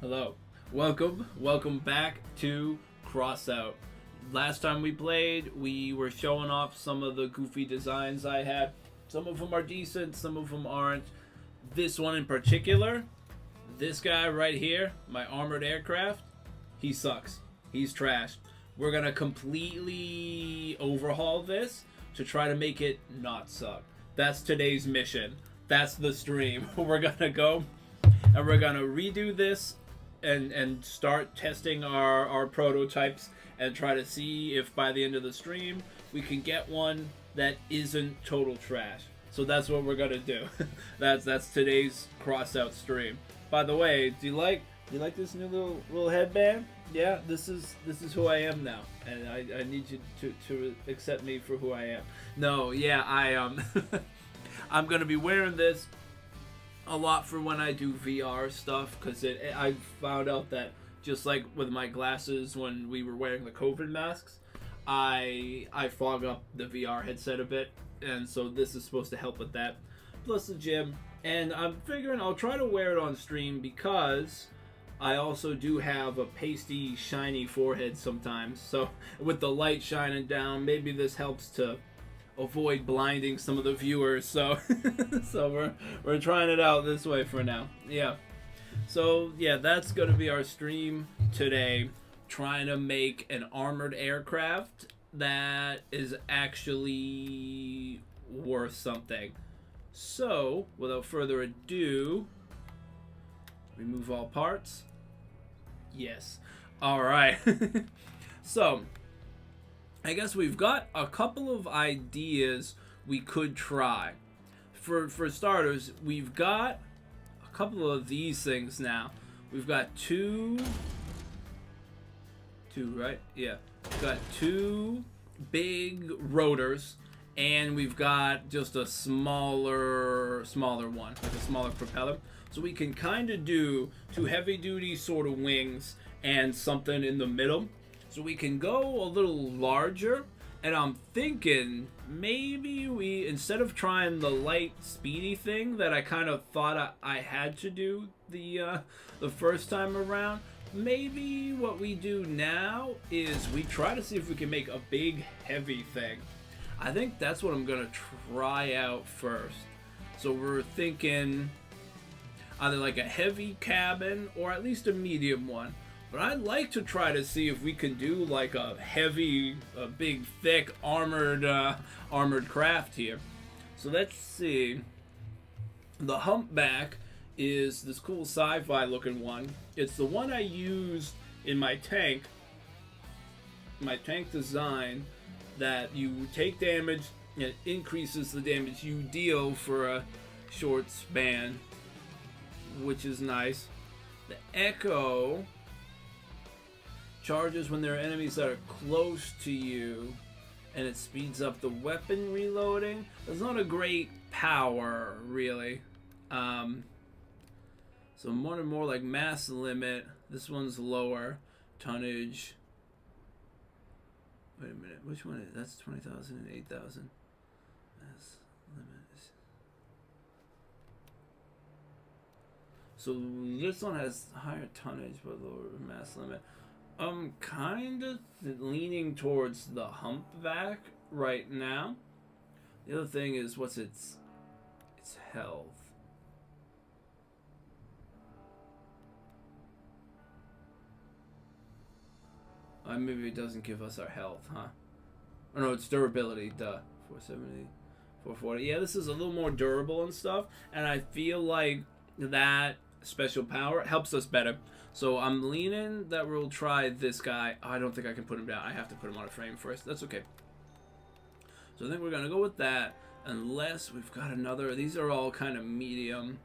Hello. Welcome back to Crossout. Last time we played, we were showing off some of the goofy designs I had. Some of them are decent, some of them aren't. This one in particular, this guy right here, my armored aircraft, he sucks. He's trash. We're gonna completely overhaul this to try to make it not suck. That's today's mission. That's the stream. We're gonna go and we're gonna redo this and start testing our prototypes and try to see if by the end of the stream we can get one that isn't total trash. So that's what we're gonna do. that's today's Crossout stream. By the way, do you like this new little headband? Yeah, this is who I am now, and I need you to accept me for who I am. No, yeah, I'm gonna be wearing this a lot for when I do VR stuff, because I found out that just like with my glasses when we were wearing the COVID masks, I fog up the VR headset a bit, and so this is supposed to help with that. Plus the gym, and I'm figuring I'll try to wear it on stream because I also do have a pasty, shiny forehead sometimes. So with the light shining down, maybe this helps to avoid blinding some of the viewers. So so we're trying it out this way for now. Yeah. So yeah, that's gonna be our stream today. Trying to make an armored aircraft that is actually worth something. So without further ado, remove all parts. Yes. All right. So I guess we've got a couple of ideas we could try. For starters, we've got a couple of these things now. We've got two, right? Yeah. We've got two big rotors, and we've got just a smaller one, like a smaller propeller. So we can kind of do two heavy-duty sort of wings and something in the middle. So we can go a little larger, and I'm thinking maybe we, instead of trying the light speedy thing that I kind of thought I had to do the first time around, maybe what we do now is we try to see if we can make a big heavy thing. I think that's what I'm gonna try out first. So we're thinking either like a heavy cabin or at least a medium one. But I'd like to try to see if we can do like a heavy, a big, thick, armored craft here. So let's see. The Humpback is this cool sci-fi looking one. It's the one I used in my tank design, that you take damage and it increases the damage you deal for a short span, which is nice. The Echo charges when there are enemies that are close to you, and it speeds up the weapon reloading. It's not a great power, really. So more like mass limit. This one's lower. Tonnage. Wait a minute, which one is that's 20,000 and 8,000. Mass limit. So this one has higher tonnage but lower mass limit. I'm kind of leaning towards the Humpback right now. The other thing is, what's its health? Maybe it doesn't give us our health, huh? Oh no, it's durability, duh. 470, 440. Yeah, this is a little more durable and stuff, and I feel like that special power helps us better. So I'm leaning that we'll try this guy. Oh, I don't think I can put him down. I have to put him on a frame first. That's okay. So I think we're going to go with that, unless we've got another. These are all kind of medium.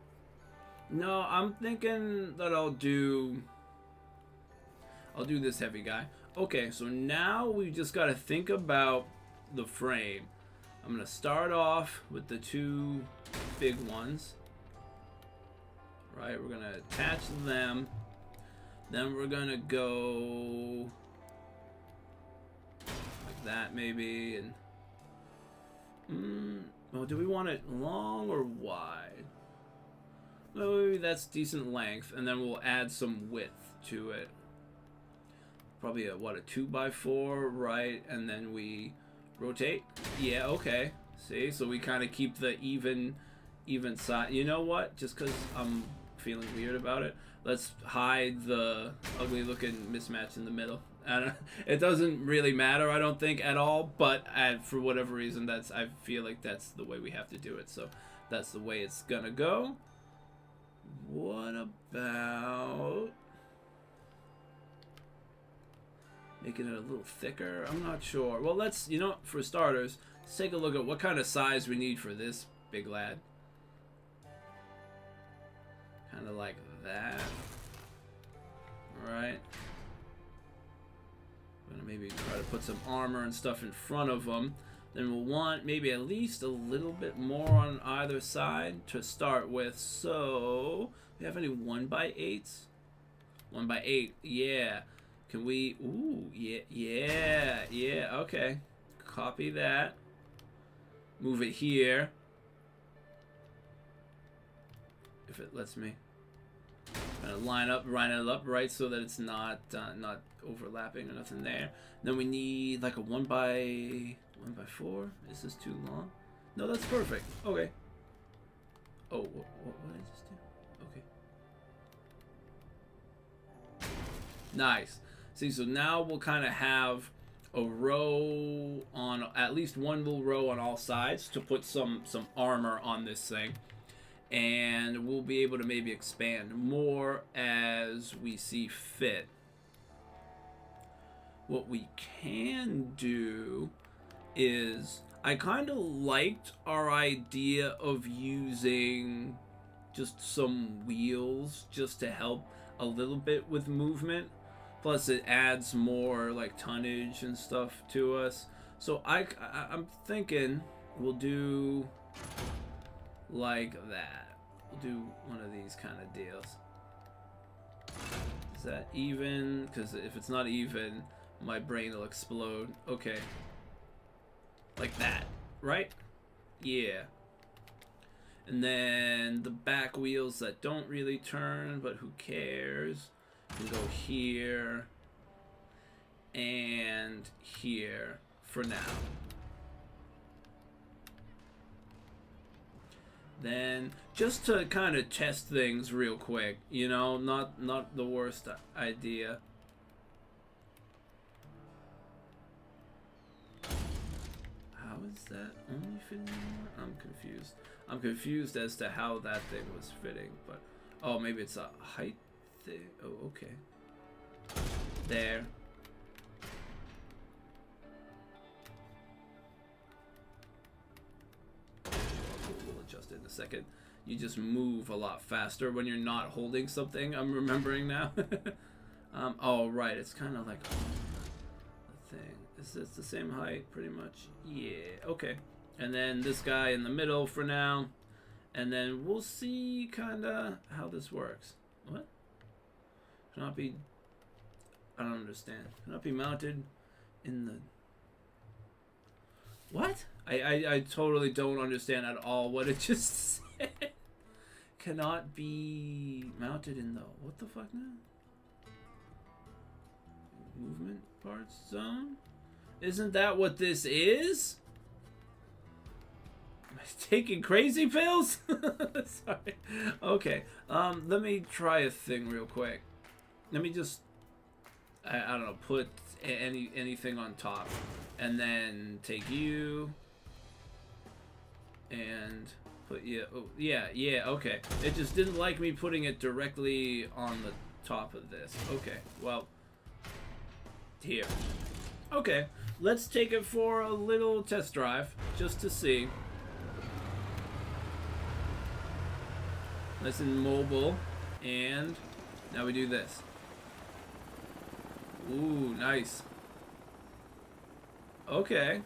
No, I'm thinking that I'll do this heavy guy. Okay, so now we just got to think about the frame. I'm going to start off with the two big ones. right? We're gonna attach them. Then we're gonna go like that maybe, and well, do we want it long or wide? Well, maybe that's decent length, and then we'll add some width to it. Probably a 2x4, right? And then we rotate. Yeah, okay. See, so we kind of keep the even side. You know what? Just because I'm feeling weird about it, let's hide the ugly looking mismatch in the middle. It doesn't really matter, I don't think, at all, but for whatever reason, I feel like that's the way we have to do it, so that's the way it's gonna go. What about making it a little thicker? I'm not sure. Well, let's, for starters, let's take a look at what kind of size we need for this big lad. Kind of like that. Alright. I'm gonna maybe try to put some armor and stuff in front of them. Then we'll want maybe at least a little bit more on either side to start with. So, we have any 1x8s? 1x8, yeah. Can we, ooh, yeah, okay. Copy that. Move it here. If it lets me. Kind of line it up right, so that it's not overlapping or nothing there. Then we need like a 1x4. Is this too long? No, that's perfect. Okay. Oh, what did I just do? Okay. Nice. See, so now we'll kind of have a row on, at least one little row on all sides to put some armor on this thing. And we'll be able to maybe expand more as we see fit. What we can do is, I kind of liked our idea of using just some wheels just to help a little bit with movement. Plus it adds more like tonnage and stuff to us. So I'm thinking we'll do like that. We'll do one of these kind of deals. Is that even? Because if it's not even, my brain will explode. Okay. Like that, right? Yeah. And then the back wheels that don't really turn, but who cares? Can go here and here for now. Then, just to kind of test things real quick, not the worst idea. How is that only fitting anymore? I'm confused. I'm confused as to how that thing was fitting, but oh, maybe it's a height thing. Oh, okay. There. We'll adjust it in a second. You just move a lot faster when you're not holding something. I'm remembering now. Oh, right. It's kind of like the thing. Is this the same height, pretty much? Yeah. Okay. And then this guy in the middle for now. And then we'll see kind of how this works. What? Cannot be... I don't understand. Cannot be mounted in the... What? I totally don't understand at all what it just said. Cannot be mounted in the... What the fuck now? Movement parts zone? Isn't that what this is? Am I taking crazy pills? Sorry. Okay. Let me try a thing real quick. Let me just... I don't know, put anything on top. And then take you... And put you... Oh, yeah, okay. It just didn't like me putting it directly on the top of this. Okay, well... Here. Okay, let's take it for a little test drive, just to see. Nice and mobile. And now we do this. Ooh, nice. Okay.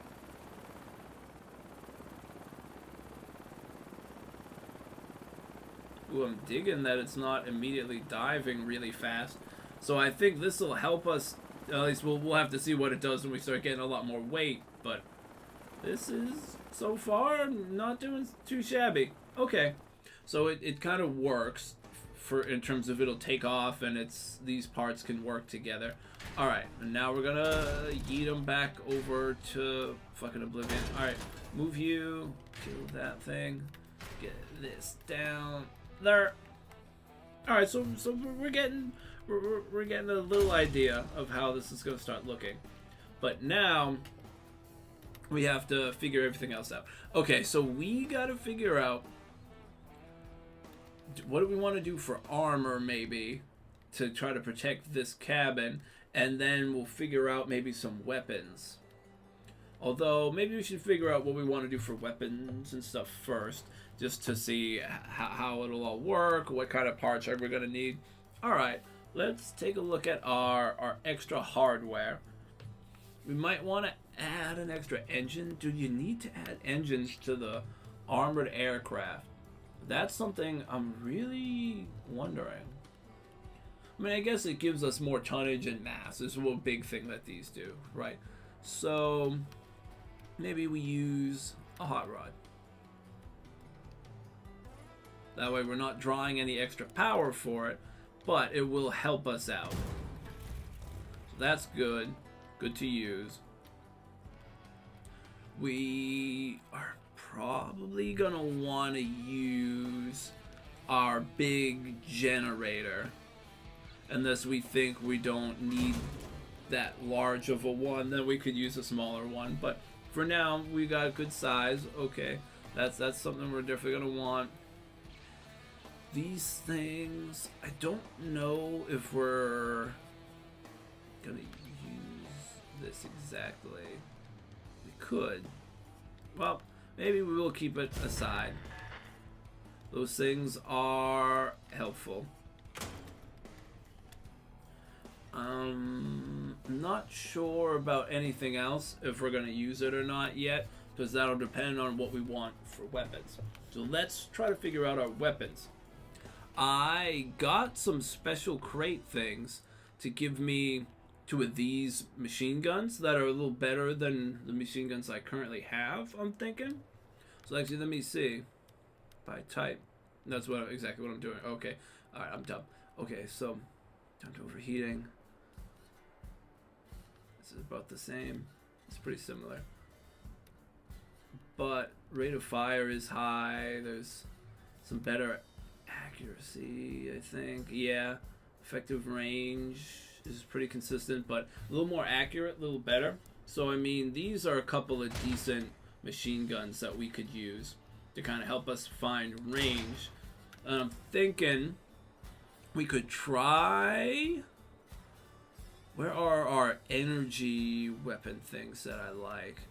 Ooh, I'm digging that it's not immediately diving really fast. So I think this will help us. At least we'll have to see what it does when we start getting a lot more weight. But this is, so far, not doing too shabby. Okay. So it kind of works for in terms of it'll take off and these parts can work together. Alright, and now we're gonna yeet them back over to fucking Oblivion. Alright, move you, kill that thing, get this down there. Alright, so we're getting a little idea of how this is gonna start looking. But now we have to figure everything else out. Okay, so we gotta figure out what do we want to do for armor, maybe, to try to protect this cabin, and then we'll figure out maybe some weapons. Although, maybe we should figure out what we want to do for weapons and stuff first, just to see how it'll all work, what kind of parts are we going to need. Alright, let's take a look at our extra hardware. We might want to add an extra engine. Do you need to add engines to the armored aircraft? That's something I'm really wondering. I mean, I guess it gives us more tonnage and mass. This is one big thing that these do, right? So maybe we use a hot rod. That way we're not drawing any extra power for it, but it will help us out. So that's good. Good to use. We are probably gonna want to use our big generator, unless we think we don't need that large of a one. Then we could use a smaller one, but for now we got a good size. Okay, that's something we're definitely gonna want. These things, I don't know if we're gonna use this exactly. We could. Well, maybe we will keep it aside. Those things are helpful. I'm not sure about anything else, if we're going to use it or not yet, because that'll depend on what we want for weapons. So let's try to figure out our weapons. I got some special crate things to give me two of these machine guns that are a little better than the machine guns I currently have, I'm thinking. So actually, let me see. By type. That's exactly what I'm doing. Okay. Alright, I'm done. Okay, so time to overheating. This is about the same. It's pretty similar. But rate of fire is high. There's some better accuracy, I think. Yeah. Effective range is pretty consistent, but a little more accurate, a little better. So, I mean, these are a couple of decent machine guns that we could use to kind of help us find range. And I'm thinking we could try. Where are our energy weapon things that I like?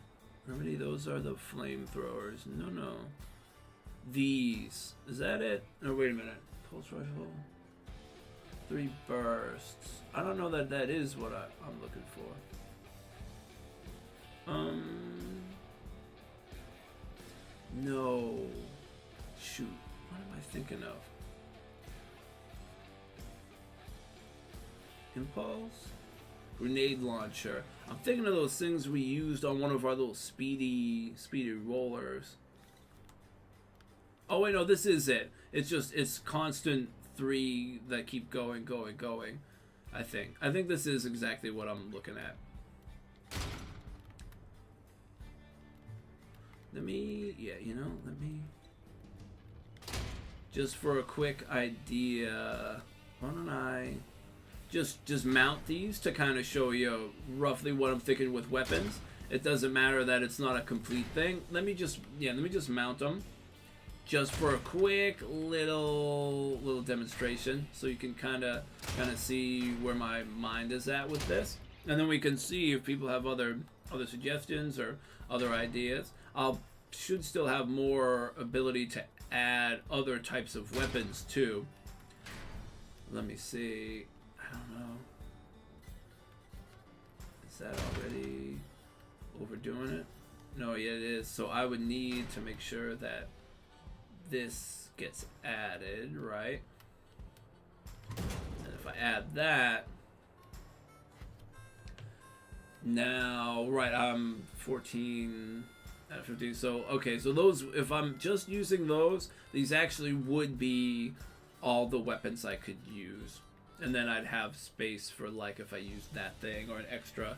Remember, those are the flamethrowers. No. These. Is that it? No, wait a minute. Pulse rifle. 3 bursts. I don't know that that is what I'm looking for. No. Shoot. What am I thinking of? Impulse? Grenade launcher. I'm thinking of those things we used on one of our little speedy rollers. Oh wait, no, this is it. It's constant 3 that keep going. I think this is exactly what I'm looking at. Let me just for a quick idea, why don't I just mount these to kind of show you roughly what I'm thinking with weapons. It doesn't matter that it's not a complete thing. Let me just mount them just for a quick little demonstration, so you can kind of see where my mind is at with this, and then we can see if people have other suggestions or other ideas. I'll should still have more ability to add other types of weapons too. Let me see. I don't know. Is that already overdoing it? No, yeah, it is. So I would need to make sure that this gets added, right? And if I add that, now, right, I'm 14 out of 15. So, okay, so those, if I'm just using those, these actually would be all the weapons I could use. And then I'd have space for, like, if I used that thing or an extra,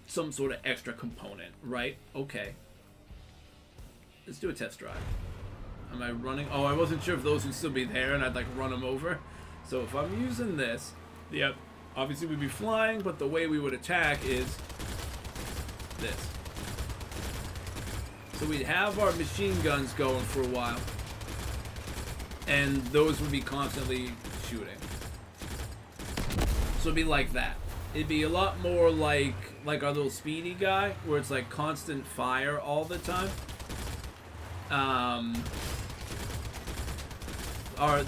some sort of extra component, right? Okay. Let's do a test drive. Am I running? Oh, I wasn't sure if those would still be there and I'd, like, run them over. So if I'm using this, yep, obviously we'd be flying, but the way we would attack is this. So we'd have our machine guns going for a while, and those would be constantly shooting. So it'd be like that. It'd be a lot more like our little speedy guy, where it's like constant fire all the time.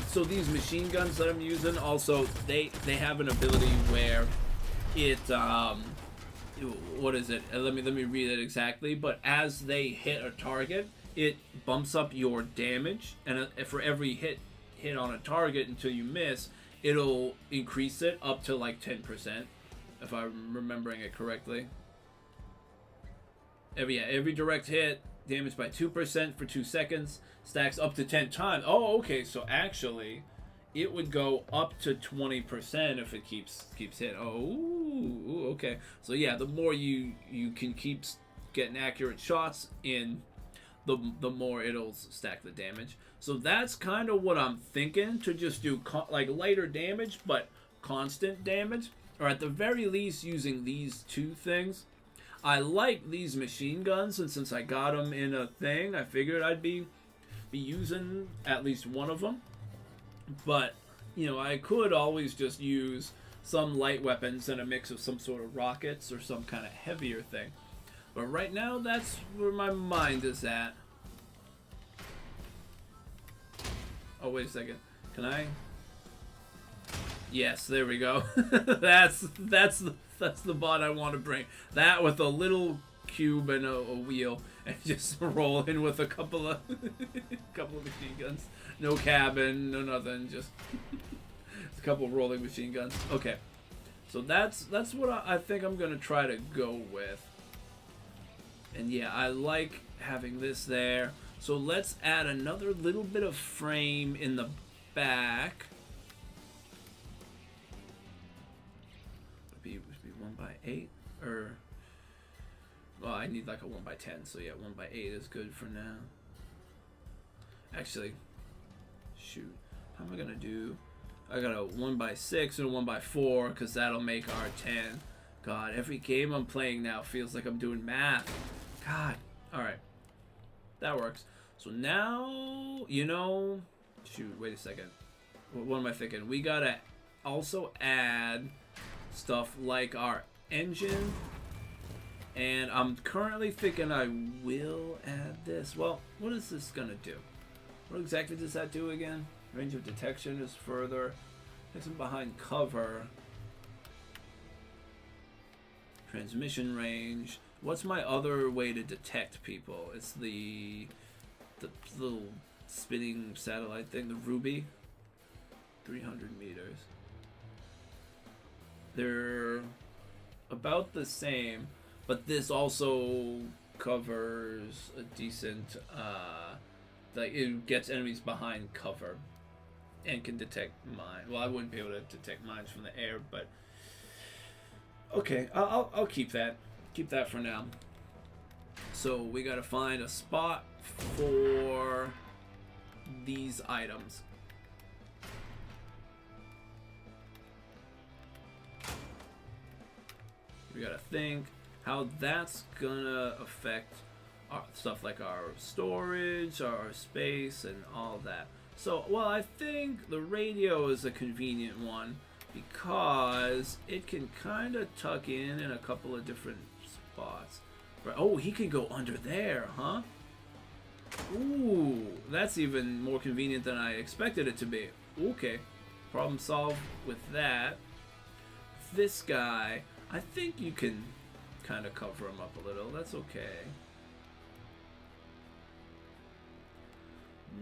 So these machine guns that I'm using, also they have an ability where it what is it? Let me read it exactly. But as they hit a target, it bumps up your damage, and for every hit on a target until you miss, it'll increase it up to like 10%, if I'm remembering it correctly. Every direct hit, damage by 2% for 2 seconds, stacks up to 10 times. Oh, okay, so actually, it would go up to 20% if it keeps hitting. Oh, okay. So yeah, the more you can keep getting accurate shots in, the more it'll stack the damage. So that's kind of what I'm thinking, to just do like lighter damage but constant damage, or at the very least using these two things. I like these machine guns, and since I got them in a thing, I figured I'd be using at least one of them. But, you know, I could always just use some light weapons and a mix of some sort of rockets or some kind of heavier thing. But right now, that's where my mind is at. Oh, wait a second. Can I? Yes, there we go. that's the bot I want to bring. That with a little cube and a wheel, and just roll in with a couple of machine guns. No cabin, no nothing, just a couple of rolling machine guns. Okay, so that's what I think I'm gonna try to go with. And yeah, I like having this there. So let's add another little bit of frame in the back. Would be 1x8, or well, I need like a 1x10. So yeah, 1x8 is good for now. Actually, shoot, how am I gonna do? I got a 1x6 and a 1x4 because that'll make our 10. God, every game I'm playing now feels like I'm doing math. God. Alright. That works. So now, you know, shoot, wait a second. What am I thinking? We gotta also add stuff like our engine. And I'm currently thinking I will add this. Well, what is this gonna do? What exactly does that do again? Range of detection is further. Takes them behind cover. Transmission range. What's my other way to detect people? It's the little spinning satellite thing, the Ruby. 300 meters. They're about the same, but this also covers a decent, like it gets enemies behind cover and can detect mine. Well, I wouldn't be able to detect mines from the air, but okay, I'll keep that. Keep that for now. So we gotta find a spot for these items. We gotta think how that's gonna affect our stuff like our storage, our space, and all that. So, well, I think the radio is a convenient one because it can kind of tuck in a couple of different spots. Right. Oh, he can go under there, huh? Ooh, that's even more convenient than I expected it to be. Okay, problem solved with that. This guy, I think you can kind of cover him up a little. That's okay.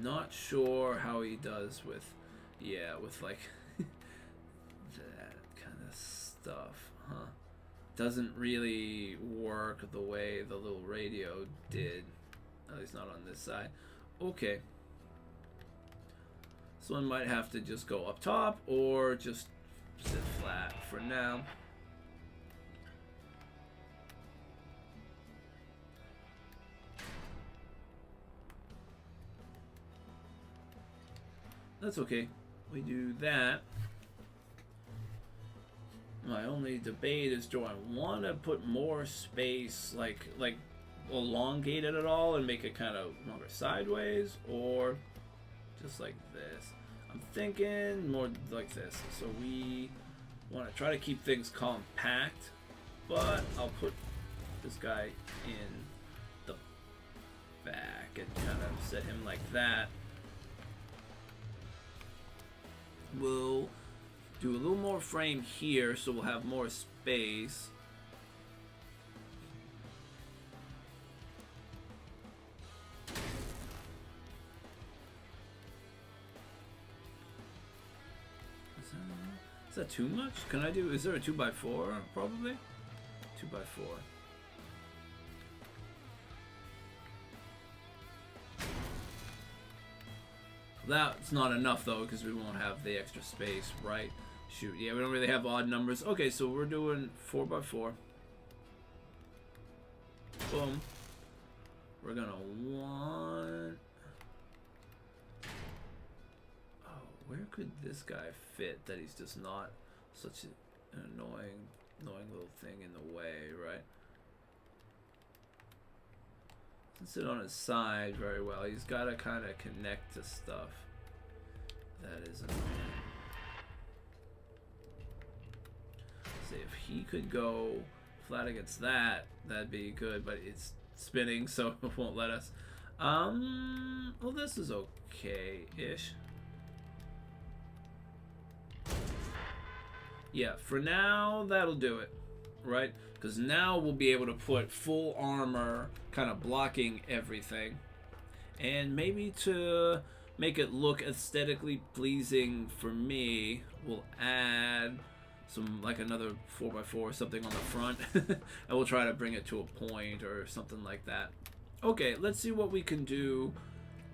Not sure how he does with, yeah, with like that kind of stuff, huh? Doesn't really work the way the little radio did. At least not on this side. Okay. So I might have to just go up top or just sit flat for now. That's okay. We do that. My only debate is, do I want to put more space, like elongate it at all and make it kind of longer sideways, or just like this? I'm thinking more like this. So we want to try to keep things compact, but I'll put this guy in the back and kind of set him like that. We'll do a little more frame here, so we'll have more space. Is that too much? Can I do, is there a 2x4? Probably 2x4. That's not enough though, because we won't have the extra space, right? Shoot, yeah, we don't really have odd numbers. Okay, so we're doing 4x4. Boom. We're gonna want... Oh, where could this guy fit that he's just not such an annoying little thing in the way, right? Doesn't sit on his side very well. He's got to kind of connect to stuff. That is annoying. See, if he could go flat against that, that'd be good, but it's spinning, so it won't let us. Well, this is okay-ish. Yeah, for now, that'll do it, right? Because now we'll be able to put full armor kind of blocking everything. And maybe to make it look aesthetically pleasing for me, we'll add some, like another 4x4 or something on the front. And we'll try to bring it to a point or something like that. Okay, let's see what we can do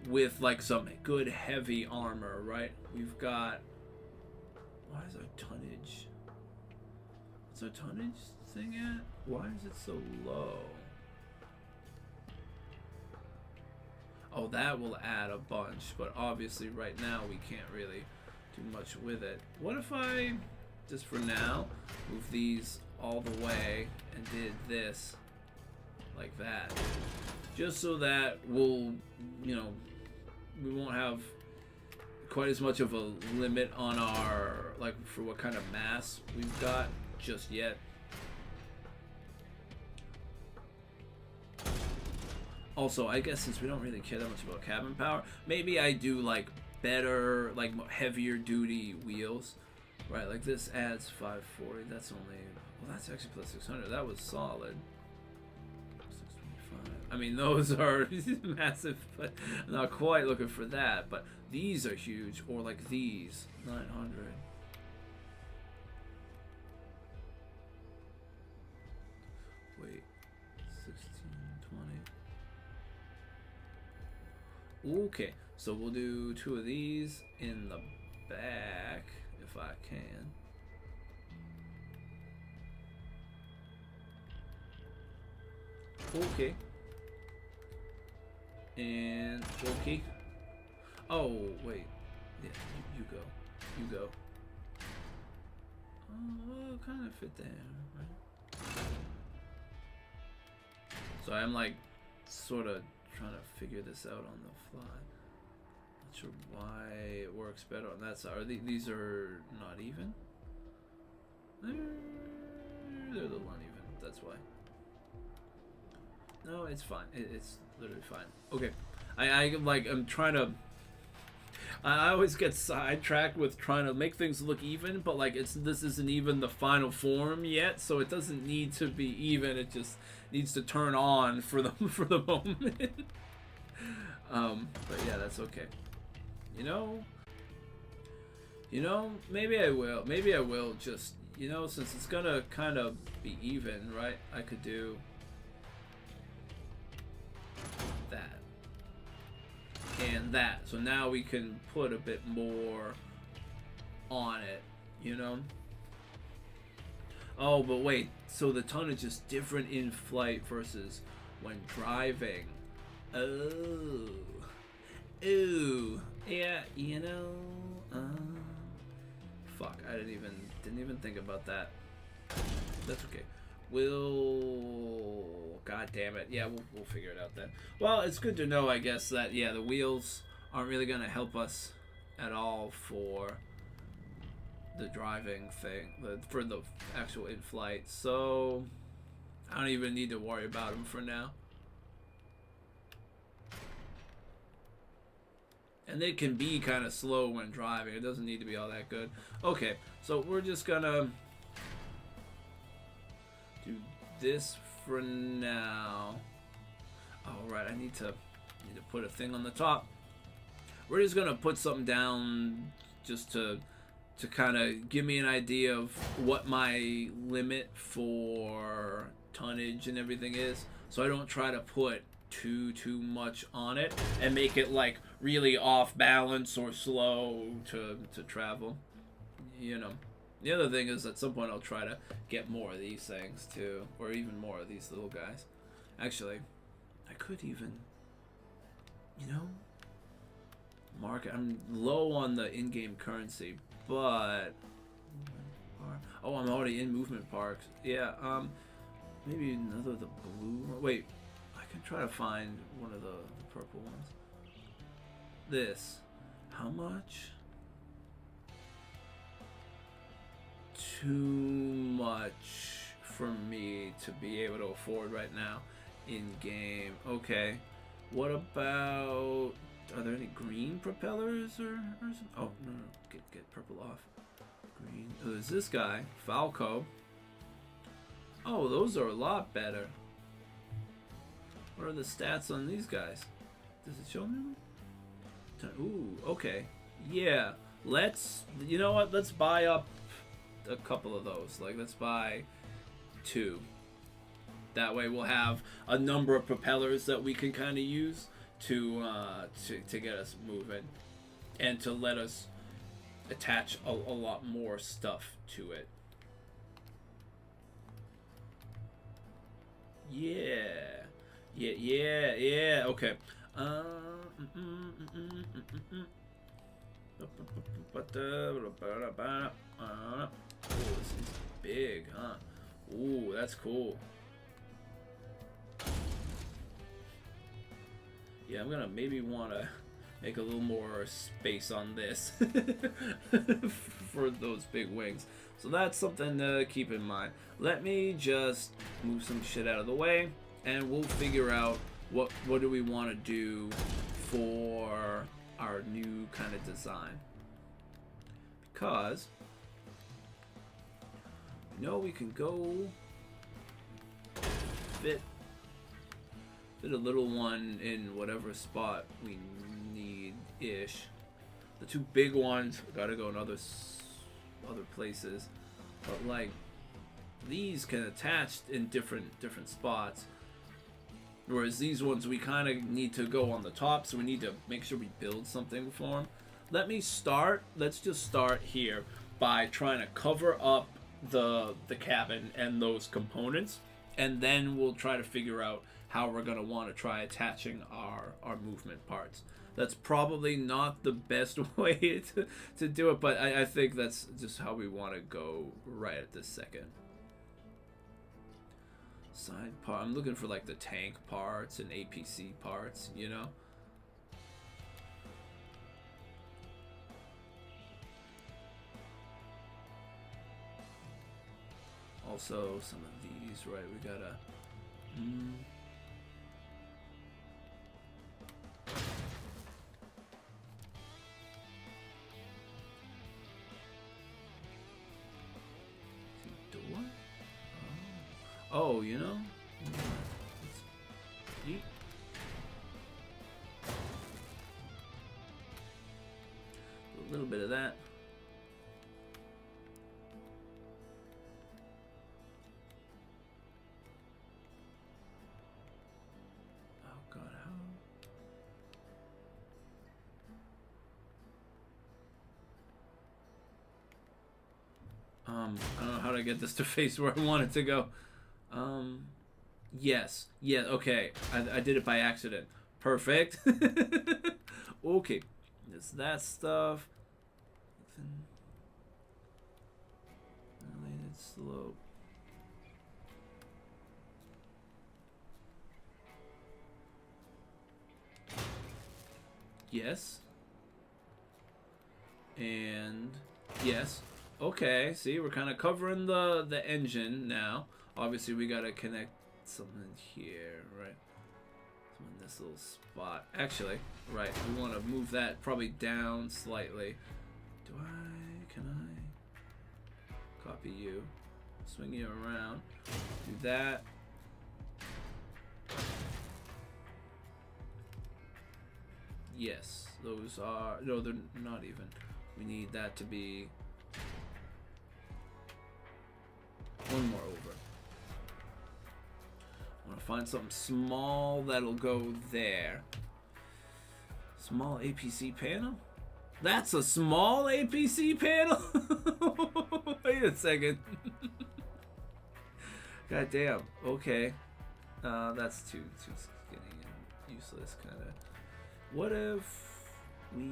with like some good heavy armor, right? We've got... Why is our tonnage? What's our tonnage thing at? Why is it so low? Oh, that will add a bunch, but obviously right now we can't really do much with it. What if I, just for now, move these all the way and did this like that? Just so that we'll, you know, we won't have quite as much of a limit on our, like, for what kind of mass we've got just yet. Also, I guess since we don't really care that much about cabin power, maybe I do like better, like heavier duty wheels, right? Like this adds 540. That's only, well, that's actually plus 600. That was solid. 625. I mean, those are massive, but I'm not quite looking for that. But these are huge, or like these, 900. Wait, 1620. Okay, so we'll do 2 of these in the back if I can. Okay. And okay. Oh wait, yeah, you go, you go. Oh, kind of fit there, right? So I'm like, sort of trying to figure this out on the fly. Not sure why it works better on that side. Are these are not even? They're a little uneven. That's why. No, it's fine. It's literally fine. Okay, I'm trying to. I always get sidetracked with trying to make things look even, but like this isn't even the final form yet, so it doesn't need to be even. It just needs to turn on for the moment. But yeah, that's okay. You know, maybe I will. Maybe I will just, since it's gonna kind of be even, right? I could do that and that. So now we can put a bit more on it, Oh, but wait. So the tonnage is different in flight versus when driving. Oh. Ooh. Yeah, fuck, I didn't even think about that. That's okay. God damn it. Yeah, we'll figure it out then. Well, it's good to know, I guess, that yeah, the wheels aren't really gonna help us at all for the driving thing, for the actual in-flight. So I don't even need to worry about them for now. And they can be kind of slow when driving. It doesn't need to be all that good. Okay, so we're just gonna do this for now. All right, I need to put a thing on the top. We're just gonna put something down just to kind of give me an idea of what my limit for tonnage and everything is, so I don't try to put too much on it and make it like really off balance or slow to travel. The other thing is at some point I'll try to get more of these things too, or even more of these little guys. Actually, I could even market. I'm low on the in-game currency, but oh, I'm already in movement parks. Yeah, maybe another the blue. Wait, I can try to find one of the purple ones. This, how much? Too much for me to be able to afford right now in game. Okay, what about? Are there any green propellers or something? Oh no, get purple off. Green. Oh, there's this guy, Falco. Oh, those are a lot better. What are the stats on these guys? Does it show me? Ooh, okay. Yeah, you know what? Let's buy up a couple of those. Like, let's buy 2. That way we'll have a number of propellers that we can kind of use to get us moving and to let us attach a lot more stuff to it. Yeah. Okay. Oh, this is big, huh? Ooh, that's cool. Yeah, I'm gonna maybe want to make a little more space on this for those big wings. So that's something to keep in mind. Let me just move some shit out of the way, and we'll figure out what do we want to do for our new kind of design. Because we can go fit a little one in whatever spot we need-ish. The 2 big ones gotta go in other places, but like these can attach in different spots, whereas these ones we kind of need to go on the top, so we need to make sure we build something for them. Let's just start here by trying to cover up the cabin and those components, and then we'll try to figure out how we're going to want to try attaching our movement parts. That's probably not the best way to do it, but I think that's just how we want to go right at this second. Side part. I'm looking for like the tank parts and APC parts, Also, some of these, right? We gotta. Door? Oh, little bit of that. Oh God, how? I don't know how to get this to face where I want it to go. Yes. Yeah, okay. I did it by accident. Perfect. Okay. There's that stuff. Related slope. Yes. And yes. Okay, see, we're kind of covering the engine now. Obviously, we gotta connect something here, right? So in this little spot. Actually, right, we want to move that probably down slightly. Can I copy you? Swing you around. Do that. Yes, those are, no, they're not even. We need that to be one more over. I want to find something small that'll go there. Small APC panel? That's a small APC panel? Wait a second. God damn. Okay. That's too skinny and useless, kind of. What if we,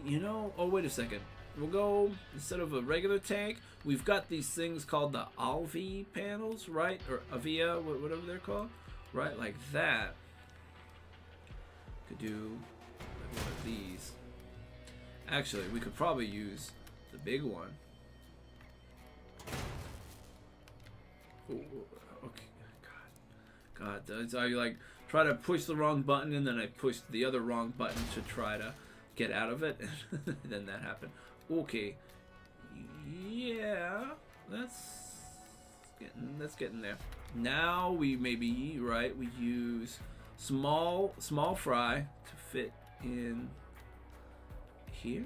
you know, oh, wait a second. We'll go, instead of a regular tank, we've got these things called the Alvi panels, right? Or Avia, whatever they're called. Right, like that. Could do like one of these. Actually, we could probably use the big one. Ooh, okay, God, I like try to push the wrong button and then I pushed the other wrong button to try to get out of it, and then that happened. Okay, yeah, that's getting there. Now we maybe, right, we use small fry to fit in here.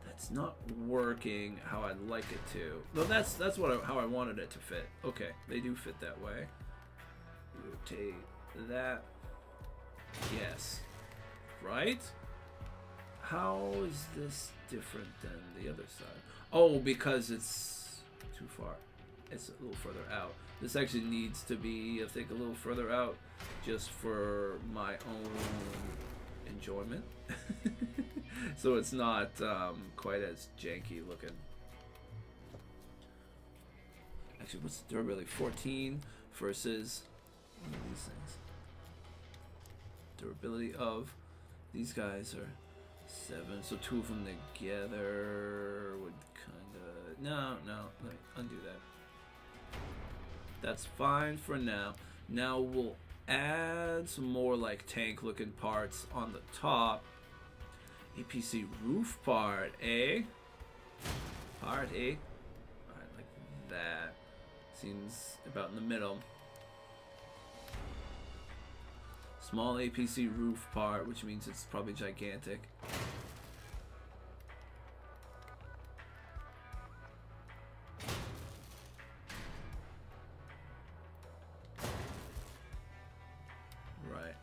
That's not working how I'd like it to. No, that's how I wanted it to fit. Okay, they do fit that way. Rotate that. Yes. Right? How is this different than the other side? Oh, because it's too far. It's a little further out. This actually needs to be, I think, a little further out just for my own enjoyment. So it's not quite as janky looking. Actually, what's the durability? 14 versus one of these things. Durability of these guys are 7, so 2 of them together would kind of... No, let me undo that. That's fine for now. Now we'll add some more like tank looking parts on the top. APC roof part, eh? Part, eh? Alright, like that. Seems about in the middle. Small APC roof part, which means it's probably gigantic. Right.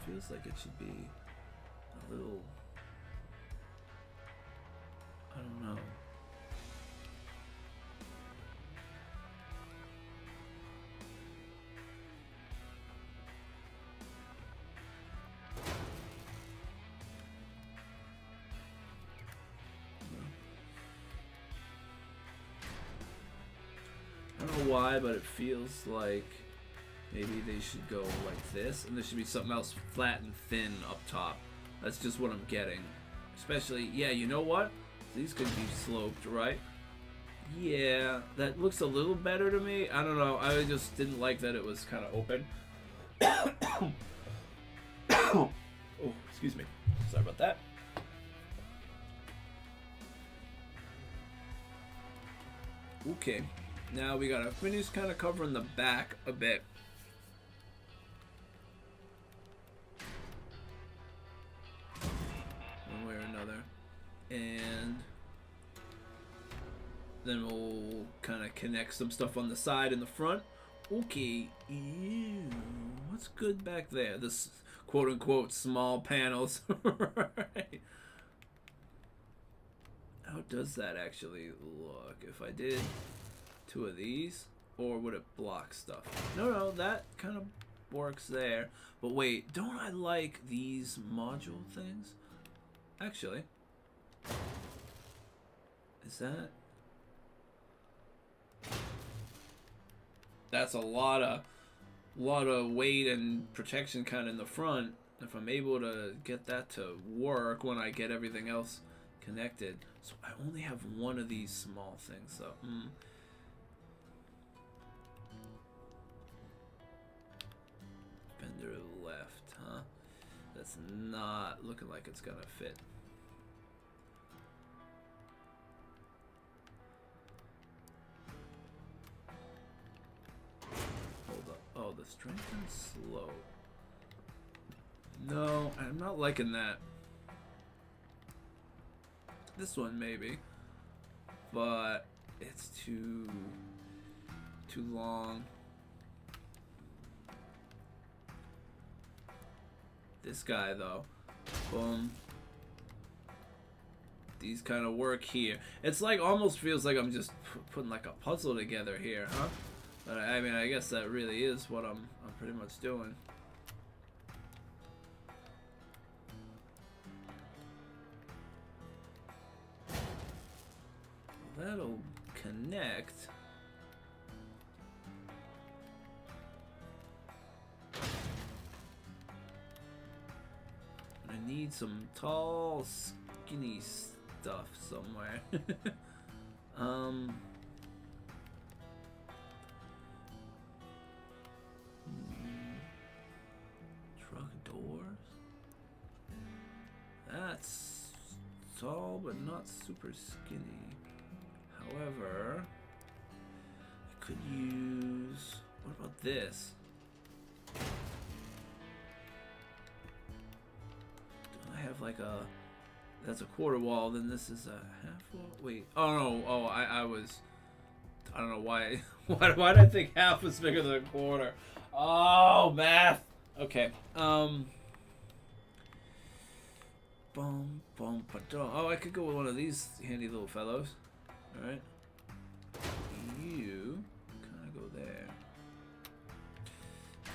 Feels like it should be a little... I don't know. I don't know why, but it feels like maybe they should go like this, and there should be something else flat and thin up top. That's just what I'm getting. Especially, yeah, you know what? These could be sloped, right? Yeah, that looks a little better to me. I don't know. I just didn't like that it was kind of open. Oh, excuse me. Sorry about that. Okay. Now we gotta finish kind of covering the back a bit. One way or another. Then we'll kind of connect some stuff on the side and the front. Okay. Ew. What's good back there? This quote-unquote small panels. Right. How does that actually look? If I did 2 of these, or would it block stuff? No, that kind of works there. But wait, don't I like these module things? Actually, is that? That's a lot of weight and protection kind of in the front. If I'm able to get that to work when I get everything else connected. So I only have one of these small things, so fender left, huh? That's not looking like it's gonna fit. Hold up. Oh, the strength and slow. No, I'm not liking that. This one maybe, but it's too long. This guy though, boom. These kind of work here. It's like almost feels like I'm just putting like a puzzle together here, huh? But I mean, I guess that really is what I'm pretty much doing. That'll connect. I need some tall, skinny stuff somewhere. Truck doors. That's tall, but not super skinny. However, I could use... What about this? Do I have like a... That's a quarter wall, then this is a half wall? Wait. Oh no, oh, I was... I don't know why... Why did I think half was bigger than a quarter? Oh, math! Okay, Oh, I could go with one of these handy little fellows. Alright. You kind of go there.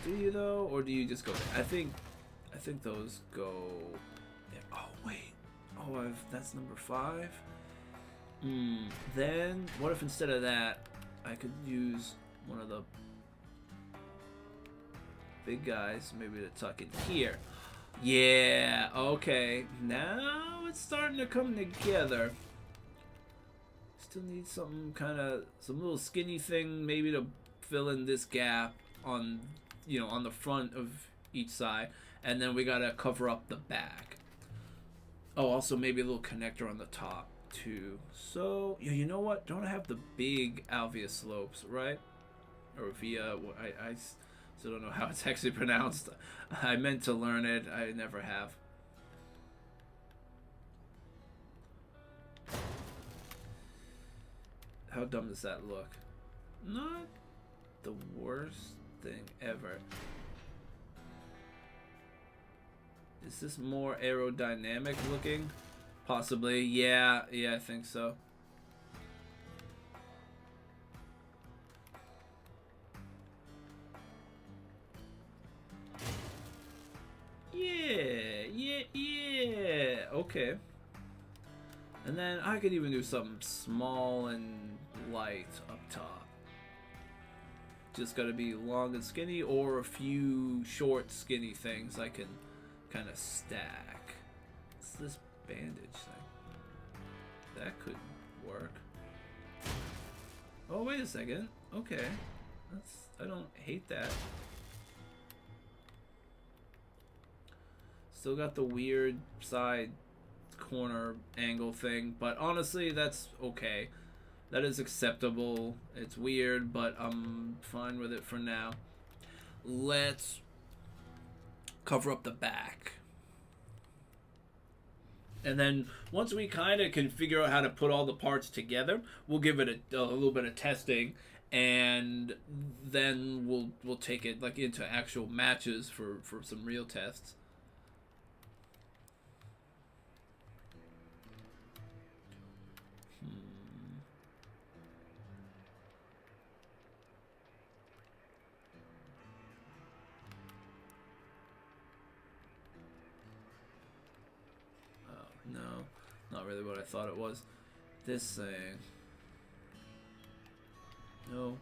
Do you though? Or do you just go there? I think those go there. Oh wait. Oh, that's number 5. Then what if instead of that I could use one of the big guys maybe to tuck in here. Yeah, okay. Now it's starting to come together. Still need some little skinny thing maybe to fill in this gap on, on the front of each side, and then we gotta cover up the back. Oh, also maybe a little connector on the top too. So you know what? Don't I have the big alveus slopes, right? Or via? I still don't know how it's actually pronounced. I meant to learn it. I never have. How dumb does that look? Not the worst thing ever. Is this more aerodynamic looking? Possibly. Yeah, I think so. Yeah. Okay. And then I could even do something small and light up top. Just gotta be long and skinny, or a few short skinny things I can kind of stack. What's this bandage thing? That could work. Oh, wait a second. Okay. I don't hate that. Still got the weird side corner angle thing, but honestly that's okay. That is acceptable. It's weird, but I'm fine with it for now. Let's cover up the back. And then once we kind of can figure out how to put all the parts together, we'll give it a little bit of testing, and then we'll take it like into actual matches for some real tests. No, not really what I thought it was. This thing. No.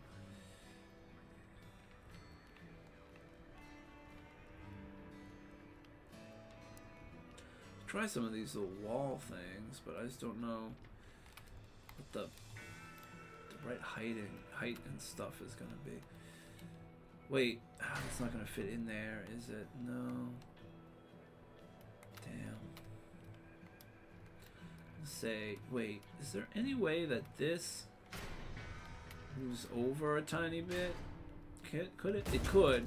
Try some of these little wall things, but I just don't know what the right height and stuff is gonna be. Wait, it's not gonna fit in there, is it? No. Damn. Say, wait, is there any way that this moves over a tiny bit? Could it? It could.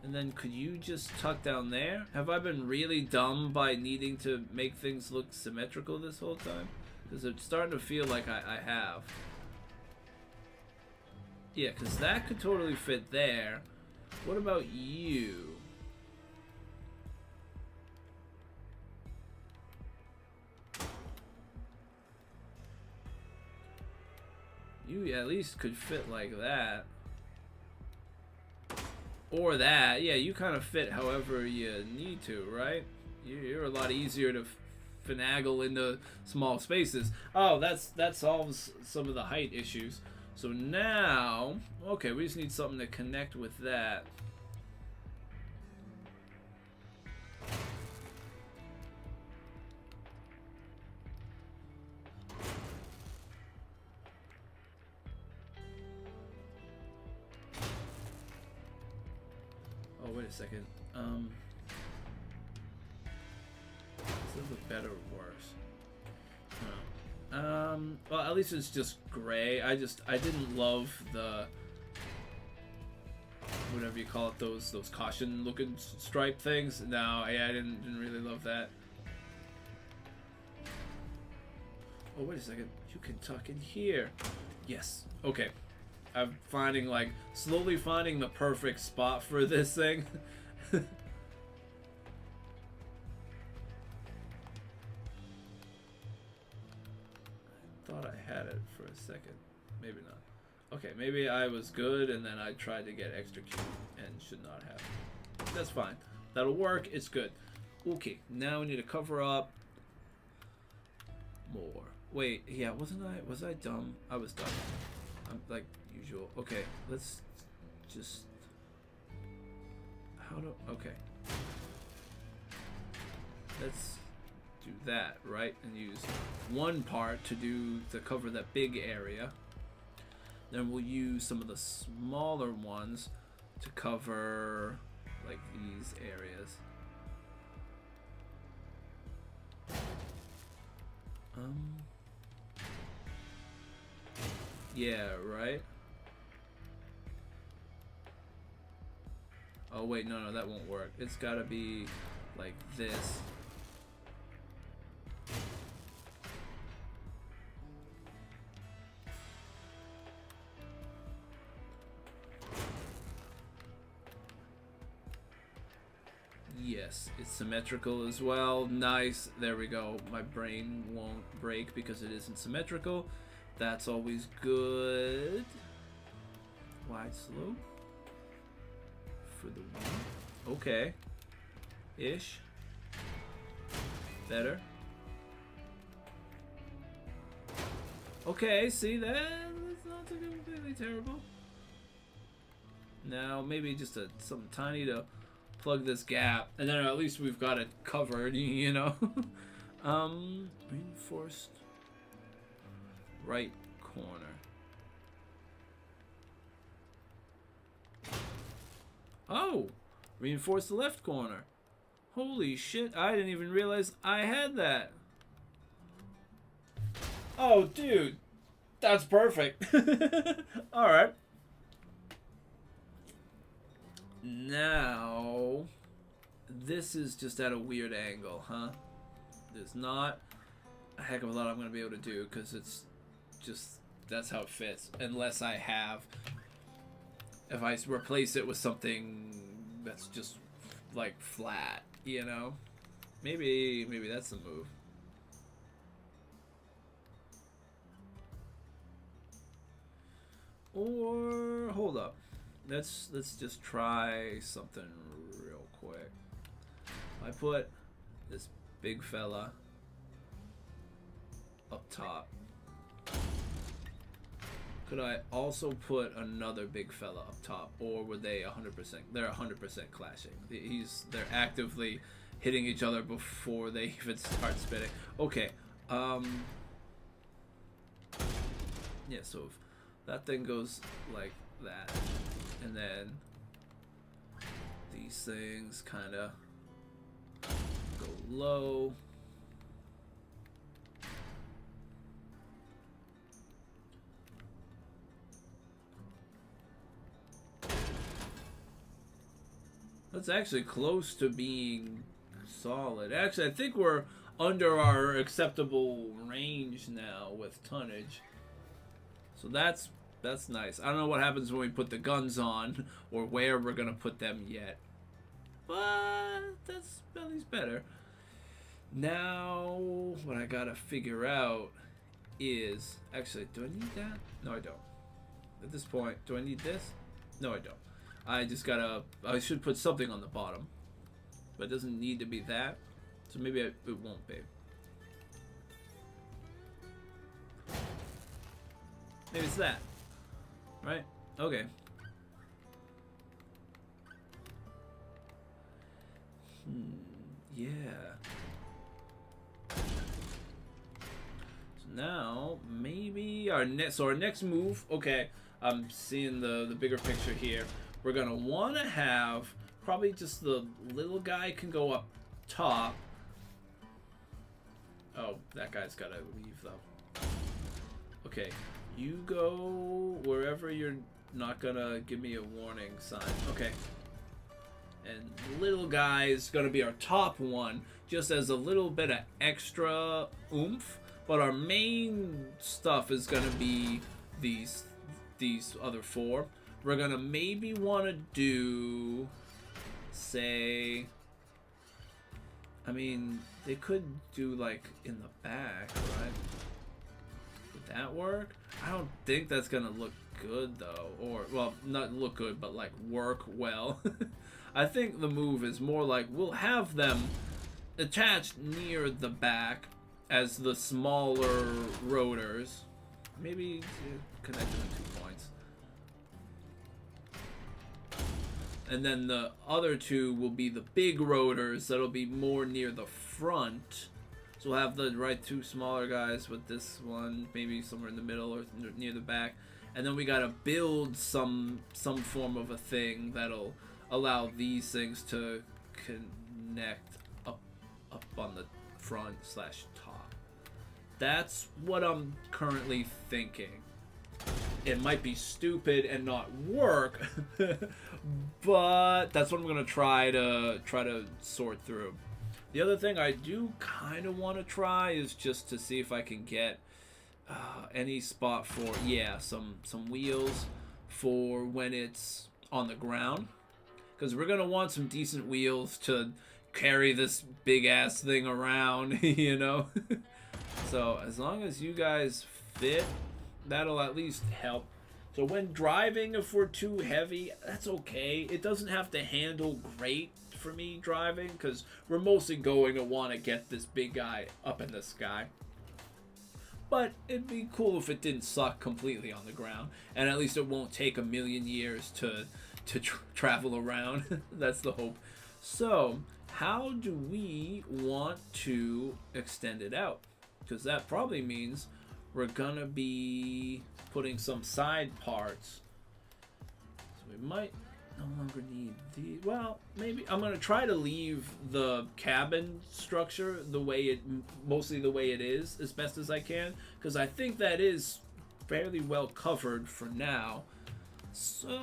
And then could you just tuck down there? Have I been really dumb by needing to make things look symmetrical this whole time? Because it's starting to feel like I have. Yeah, because that could totally fit there. What about you? You at least could fit like that. Or that. Yeah, you kind of fit however you need to, right? You're a lot easier to finagle into small spaces. Oh, that solves some of the height issues. So now, okay, we just need something to connect with that. Oh, wait a second. Does it look better or worse? Well, at least it's just gray. I didn't love the, whatever you call it, those caution looking stripe things. No, yeah, I didn't really love that. Oh, wait a second. You can tuck in here. Yes. Okay. I'm slowly finding the perfect spot for this thing. I thought I had it for a second. Maybe not. Okay, maybe I was good and then I tried to get extra cute and should not have. That's fine. That'll work. It's good. Okay, now we need to cover up more. Wait, yeah, was I dumb? I was dumb. I'm like usual. Okay, let's just okay. Let's do that, right? And use one part to cover that big area. Then we'll use some of the smaller ones to cover like these areas. Yeah, right? Oh wait, no, that won't work. It's gotta be like this. Yes, it's symmetrical as well. Nice. There we go. My brain won't break because it isn't symmetrical. That's always good. Wide slope for the one. Okay. Ish. Better. Okay, see that? That's not too completely terrible. Now maybe just something tiny to plug this gap, and then at least we've got it covered, you know. Reinforced right corner. Oh, reinforce the left corner. Holy shit, I didn't even realize I had that. Oh, dude, that's perfect. All right. Now, this is just at a weird angle, huh? there's not a heck of a lot I'm going to be able to do because it's just, that's how it fits. Unless I have, if I replace it with something that's just like flat, you know? Maybe that's the move. Or hold up, let's just try something real quick. I put this big fella up top. Could I also put another big fella up top, or were they 100%? They're 100% clashing. They're actively hitting each other before they even start spinning. Okay. Yeah. So if that thing goes like that, and then these things kind of go low. That's actually close to being solid. Actually, I think we're under our acceptable range now with tonnage. So that's nice. I don't know what happens when we put the guns on or where we're gonna put them yet. But that's at least better. Now what I gotta figure out is, actually, do I need that? No, I don't. At this point, do I need this? No, I don't. I just gotta, I should put something on the bottom. But it doesn't need to be that. So maybe it won't be. Maybe it's that. Right? Okay. Yeah. So now, maybe our next move, okay, I'm seeing the bigger picture here. We're gonna want to have probably just the little guy can go up top. Oh, that guy's gotta leave though. Okay, you go wherever you're not gonna give me a warning sign. Okay. And little guy is gonna be our top one, just as a little bit of extra oomph. But our main stuff is gonna be these other four. We're gonna maybe want to do, say, I mean, they could do like in the back, right? Would that work? I don't think that's gonna look good though, or well, not look good, but like work well. I think the move is more like we'll have them attached near the back as the smaller rotors. Maybe connect them in 2 points. And then the other two will be the big rotors that'll be more near the front. So we'll have the two smaller guys with this one, maybe somewhere in the middle or near the back. And then we gotta build some form of a thing that'll allow these things to connect up on the front / top. That's what I'm currently thinking. It might be stupid and not work, but that's what I'm gonna try to sort through. The other thing I do kind of want to try is just to see if I can get any spot for some wheels for when it's on the ground, because we're gonna want some decent wheels to carry this big ass thing around, you know. So as long as you guys fit, that'll at least help. So when driving, if we're too heavy, that's okay. It doesn't have to handle great for me driving, because we're mostly going to want to get this big guy up in the sky. But it'd be cool if it didn't suck completely on the ground, and at least it won't take a million years to travel around. That's the hope. So how do we want to extend it out? Because that probably means we're gonna be putting some side parts. So we might no longer need these. Well, maybe I'm gonna try to leave the cabin structure mostly the way it is, as best as I can, because I think that is fairly well covered for now. So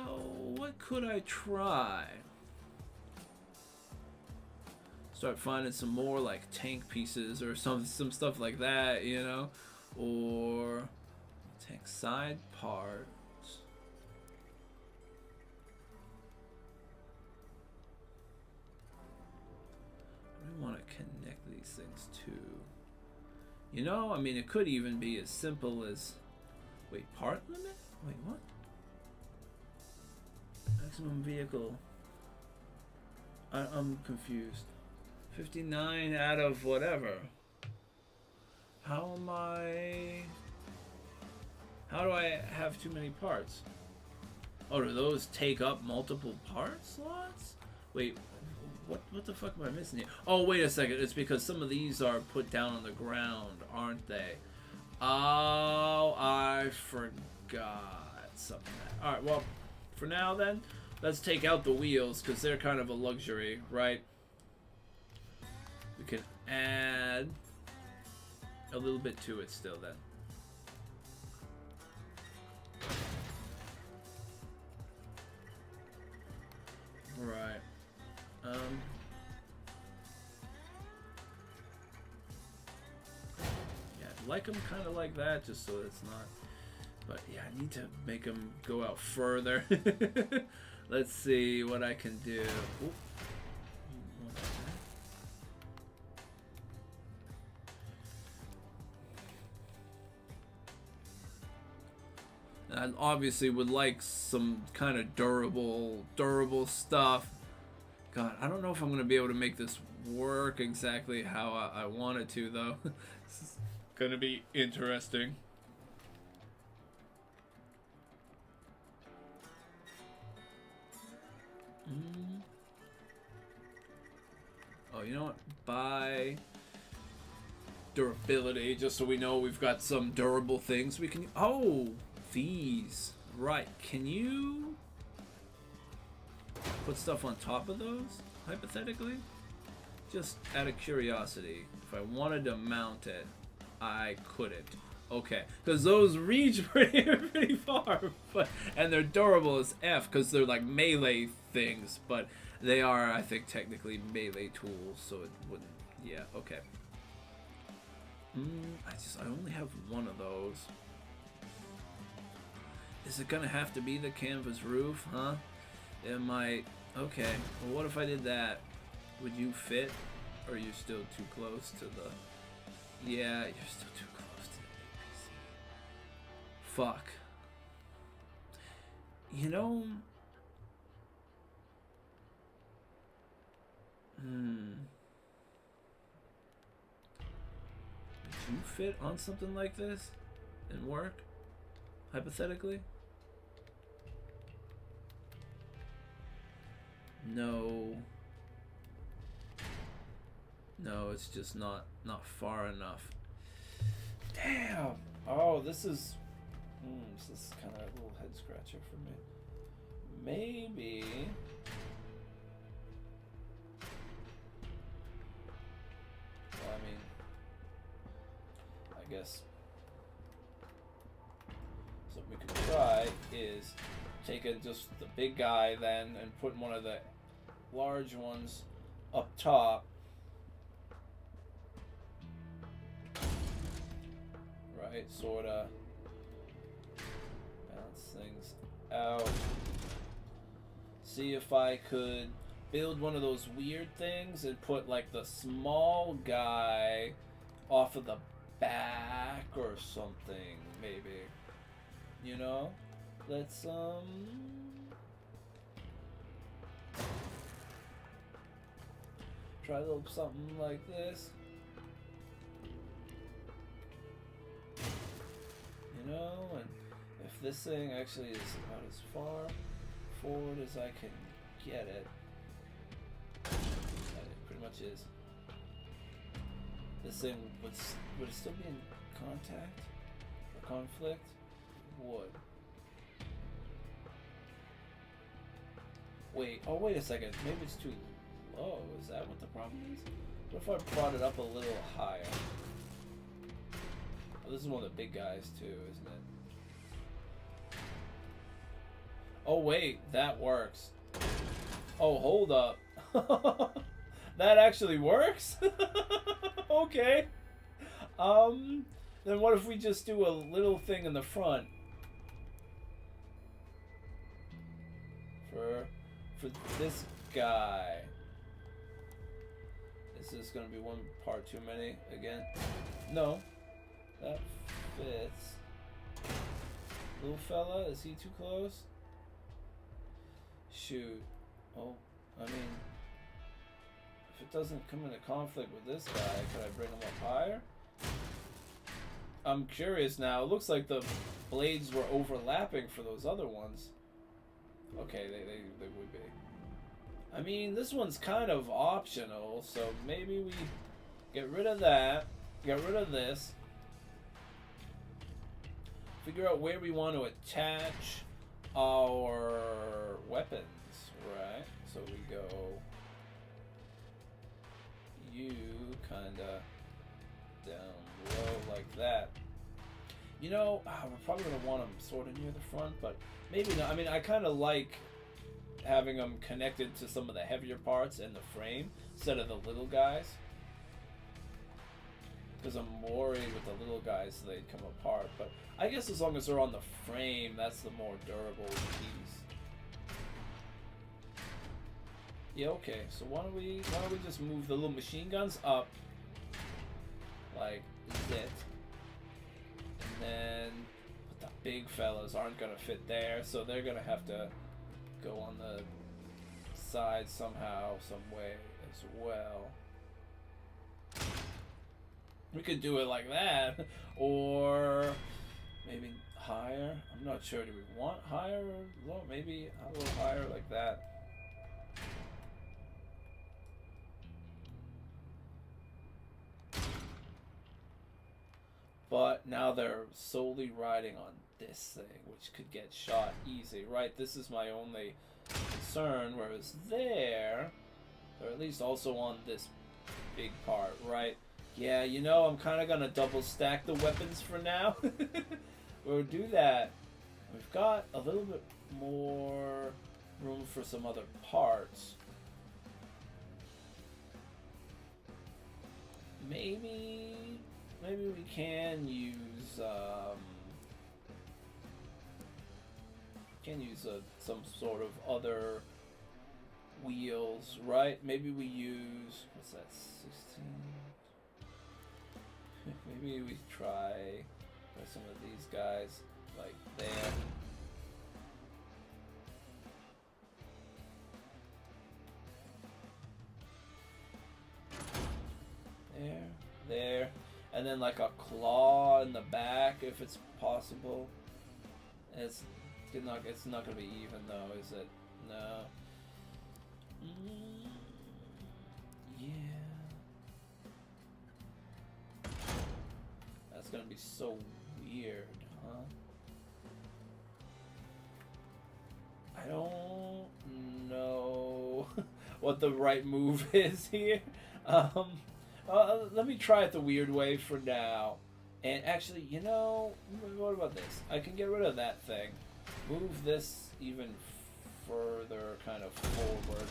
what could I try? Start finding some more like tank pieces or some stuff like that, you know, or tank side parts. I want to connect these things to. You know, I mean, it could even be as simple as. Wait, part limit? Wait, what? Maximum vehicle. I'm confused. 59 out of whatever. How am I... How do I have too many parts? Oh, do those take up multiple part slots? Wait, what the fuck am I missing here? Oh, wait a second. It's because some of these are put down on the ground, aren't they? Oh, I forgot something. Alright, well, for now then, let's take out the wheels, because they're kind of a luxury, right? We can add a little bit to it still then. Right. Yeah, like them kind of like that, just so it's not. But yeah, I need to make them go out further. Let's see what I can do. Oop. I obviously would like some kind of durable stuff. God, I don't know if I'm going to be able to make this work exactly how I want it to, though. This is going to be interesting. Oh, you know what? Buy durability, just so we know we've got some durable things we can... Oh, these. Right. Can you put stuff on top of those, hypothetically? Just out of curiosity. If I wanted to mount it, I couldn't. Okay. Because those reach pretty far. And they're durable as F, because they're like melee things. But they are, I think, technically melee tools, so it wouldn't... Yeah, okay. I only have one of those. Is it gonna have to be the canvas roof, huh? It might. Okay. Well, what if I did that? Would you fit? Or are you still too close to the... Yeah, you're still too close to the APC. Fuck. You know... Would you fit on something like this and work? Hypothetically? No. No, it's just not far enough. Damn! Oh, this is kind of a little head scratcher for me. Maybe... Well, I mean... I guess... So what we could try is taking just the big guy then and putting one of the large ones up top. Right, sorta balance things out. See if I could build one of those weird things and put like the small guy off of the back or something, maybe. You know? Let's try a little something like this. You know, and if this thing actually is about as far forward as I can get it, it pretty much is. This thing would it still be in contact or conflict? Would. Wait, oh wait a second, maybe it's too low, is that what the problem is? What if I brought it up a little higher? Oh, this is one of the big guys too, isn't it? Oh wait, that works. Oh, hold up. That actually works? Okay. Then what if we just do a little thing in the front? For this guy. Is this gonna be one part too many again? No. That fits. Little fella, is he too close? Shoot. Oh, I mean, if it doesn't come into conflict with this guy, could I bring him up higher? I'm curious now. It looks like the blades were overlapping for those other ones. Okay, they would be. I mean, this one's kind of optional, so maybe we get rid of that, get rid of this, figure out where we want to attach our weapons, right? So we go, you kinda down low like that. You know, we're probably gonna want them sort of near the front, but maybe not. I mean, I kind of like having them connected to some of the heavier parts in the frame instead of the little guys, because I'm worried with the little guys they'd come apart. But I guess as long as they're on the frame, that's the more durable piece. Yeah, okay. So why don't we just move the little machine guns up like that, and then but the big fellas aren't gonna fit there, so they're gonna have to go on the side somehow, some way as well. We could do it like that, or maybe higher. I'm not sure. Do we want higher or low? Maybe a little higher like that. But now they're solely riding on this thing, which could get shot easy, right? This is my only concern, whereas they're at least also on this big part, right? Yeah, you know, I'm kind of gonna double stack the weapons for now. We'll do that. We've got a little bit more room for some other parts. Maybe we can use some sort of other wheels, right? Maybe we use, what's that, 16? Maybe we try some of these guys like there. There, and then like a claw in the back if it's possible. It's not gonna be even though, is it? No. Yeah. That's gonna be so weird, huh? I don't know what the right move is here. Let me try it the weird way for now. And actually, you know, what about this? I can get rid of that thing. Move this even further kind of forward.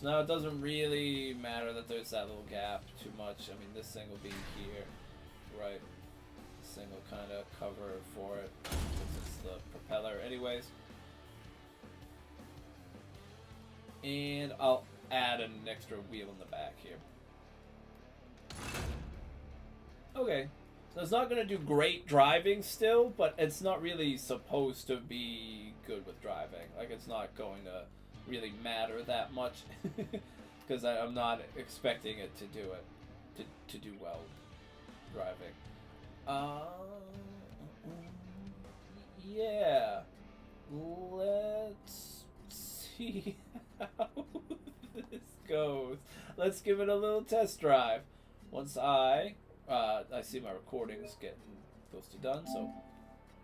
So now it doesn't really matter that there's that little gap too much. I mean, this thing will be here, right? This thing will kind of cover for it since it's the propeller anyways. And I'll add an extra wheel in the back here. Okay, so it's not going to do great driving still, but it's not really supposed to be good with driving. Like, it's not going to really matter that much because I'm not expecting it to do it, to do well driving. Yeah, let's see how this goes. Let's give it a little test drive. Once I see my recordings getting close to done, so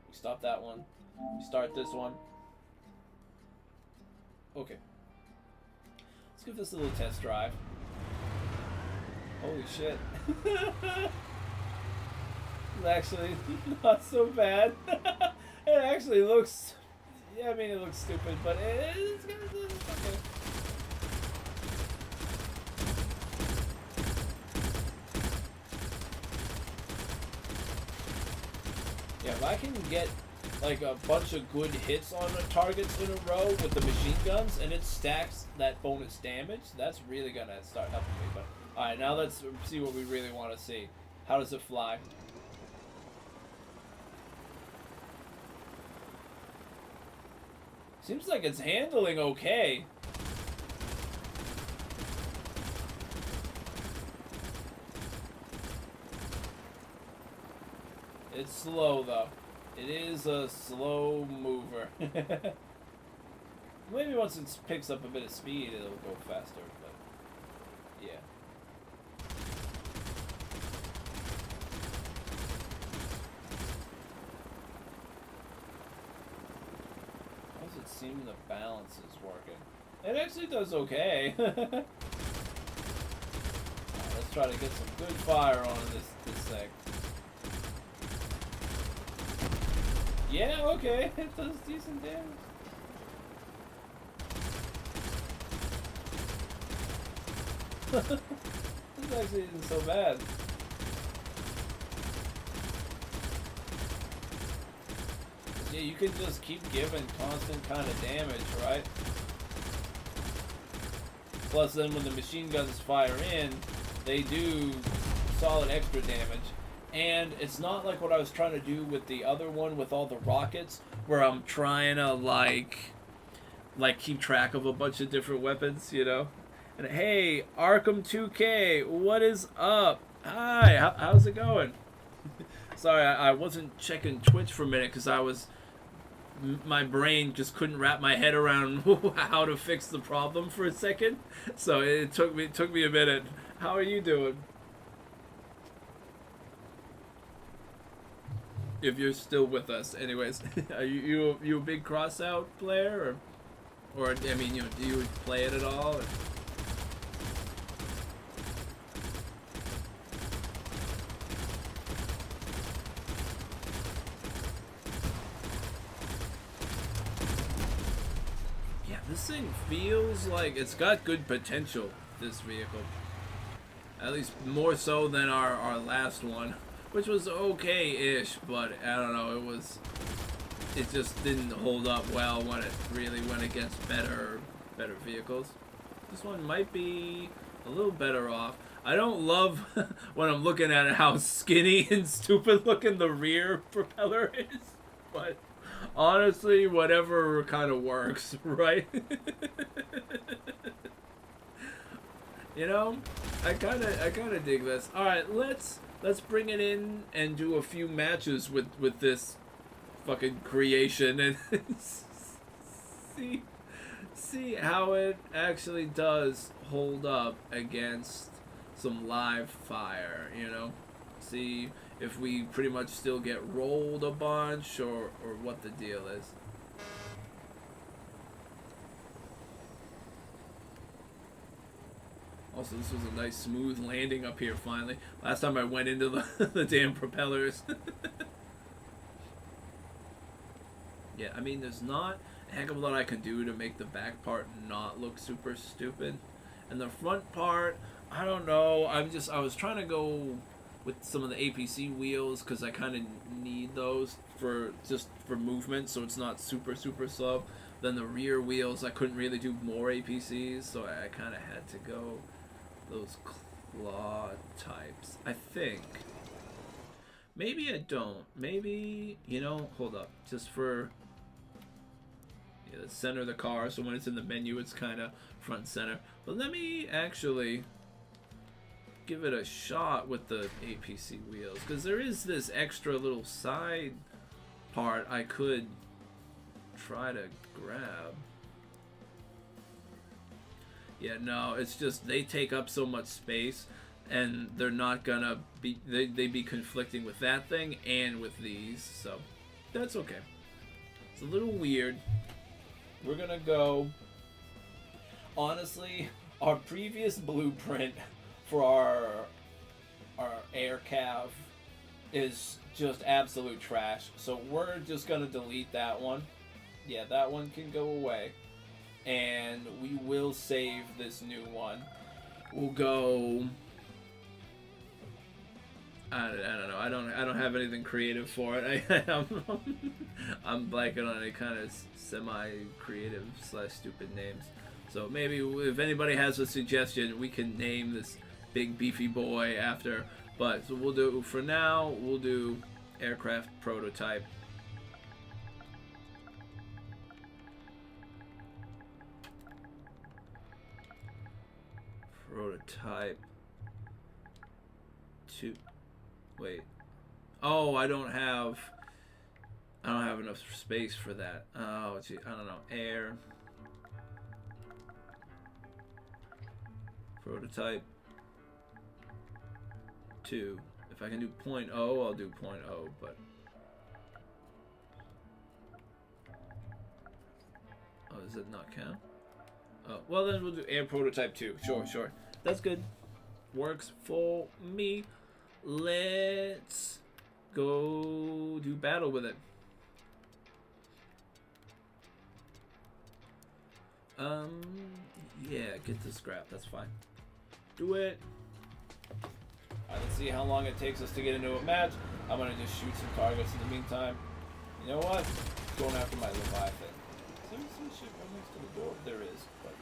we stop that one. We start this one. Okay. Let's give this a little test drive. Holy shit. It's actually not so bad. It actually looks, yeah, I mean it looks stupid, but it's okay. Yeah, if I can get like a bunch of good hits on the targets in a row with the machine guns and it stacks that bonus damage, that's really gonna start helping me. But alright, now let's see what we really want to see. How does it fly? Seems like it's handling okay. It's slow though. It is a slow mover. Maybe once it picks up a bit of speed, it'll go faster, but yeah. How does it seem the balance is working? It actually does okay. Right, let's try to get some good fire on this thing. Yeah, okay, it does decent damage. This actually isn't so bad. Yeah, you can just keep giving constant kind of damage, right? Plus then when the machine guns fire in, they do solid extra damage. And it's not like what I was trying to do with the other one with all the rockets, where I'm trying to like keep track of a bunch of different weapons, you know? And hey, Arkham 2K, what is up? Hi, how's it going? Sorry, I wasn't checking Twitch for a minute because my brain just couldn't wrap my head around how to fix the problem for a second. So it took me a minute. How are you doing? If you're still with us, anyways, are you a big Crossout player, or I mean, you know, do you play it at all? Or? Yeah, this thing feels like it's got good potential. This vehicle, at least more so than our last one. Which was okay-ish, but I don't know, it just didn't hold up well when it really went against better vehicles. This one might be a little better off. I don't love when I'm looking at it how skinny and stupid looking the rear propeller is, but honestly, whatever kind of works, right? You know, I kind of dig this. All right, let's bring it in and do a few matches with this fucking creation and see how it actually does hold up against some live fire, you know? See if we pretty much still get rolled a bunch or what the deal is. Also, this was a nice smooth landing up here finally. Last time I went into the damn propellers. Yeah, I mean, there's not a heck of a lot I can do to make the back part not look super stupid. And the front part, I don't know. I was trying to go with some of the APC wheels because I kind of need those for movement, so it's not super slow. Then the rear wheels, I couldn't really do more APCs, so I kind of had to go those claw types, I think. Maybe I don't. Maybe, you know, hold up. Just for the center of the car, so when it's in the menu, it's kind of front center. But let me actually give it a shot with the APC wheels, because there is this extra little side part I could try to grab. Yeah, no, it's just they take up so much space, and they're not gonna be they be conflicting with that thing and with these, so that's okay. It's a little weird. We're gonna go. Honestly, our previous blueprint for our air cav is just absolute trash, so we're just gonna delete that one. Yeah, that one can go away. And we will save this new one. We'll go I don't know. I don't have anything creative for it. I'm blanking on any kind of semi-creative / stupid names. So maybe if anybody has a suggestion, we can name this big beefy boy after. But so we'll do for now. We'll do aircraft prototype. Prototype 2. Wait. Oh, I don't have enough space for that. Oh, gee, I don't know. Air. Prototype 2. If I can do 0.0, I'll do 0.0, but oh, does it not count? Oh, well then we'll do air prototype 2. Sure. That's good. Works for me. Let's go do battle with it. Yeah, get the scrap. That's fine. Do it. Alright, let's see how long it takes us to get into a match. I'm gonna just shoot some targets in the meantime. You know what? Going after my Leviathan. Is there some shit right next to the door? There is, but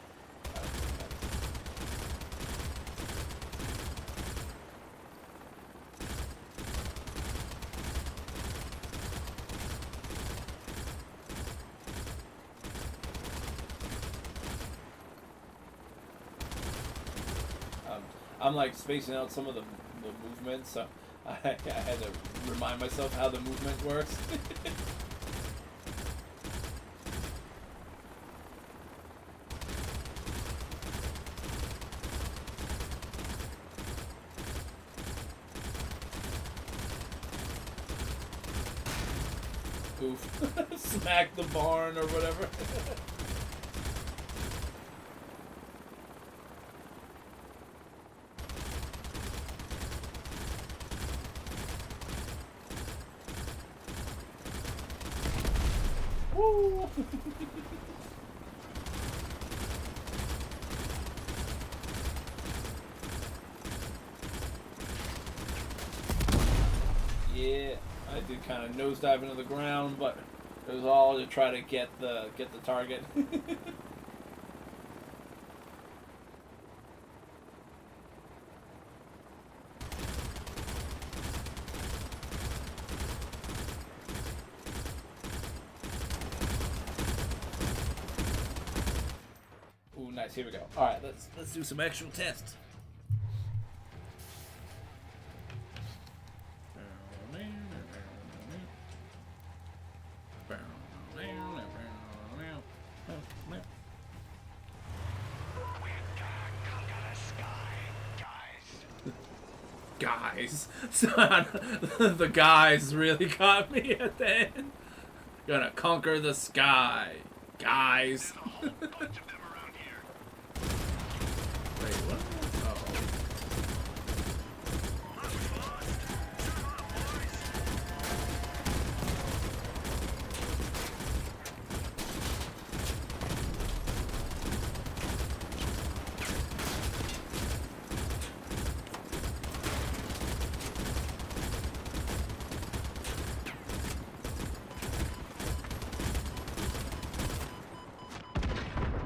I'm like spacing out some of the movement, so I had to remind myself how the movement works. Oof. Smack the barn or whatever. Woo! Yeah, I did kind of nosedive into the ground, but it was all to try to get the target. Ooh, nice. Here we go. All right, let's do some actual tests. Guys. The guys really got me at the end. Gonna conquer the sky. Guys. Wait, what?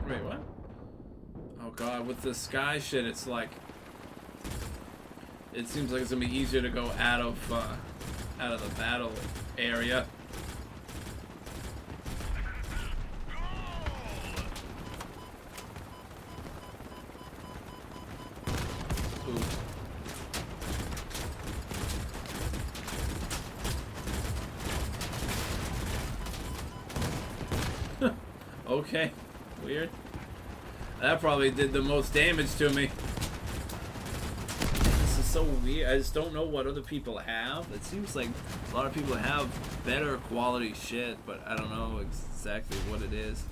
Wait, what? Oh god, with the sky shit, it's like... It seems like it's gonna be easier to go out of the battle area. Okay, weird. That probably did the most damage to me. This is so weird. I just don't know what other people have. It seems like a lot of people have better quality shit, but I don't know exactly what it is.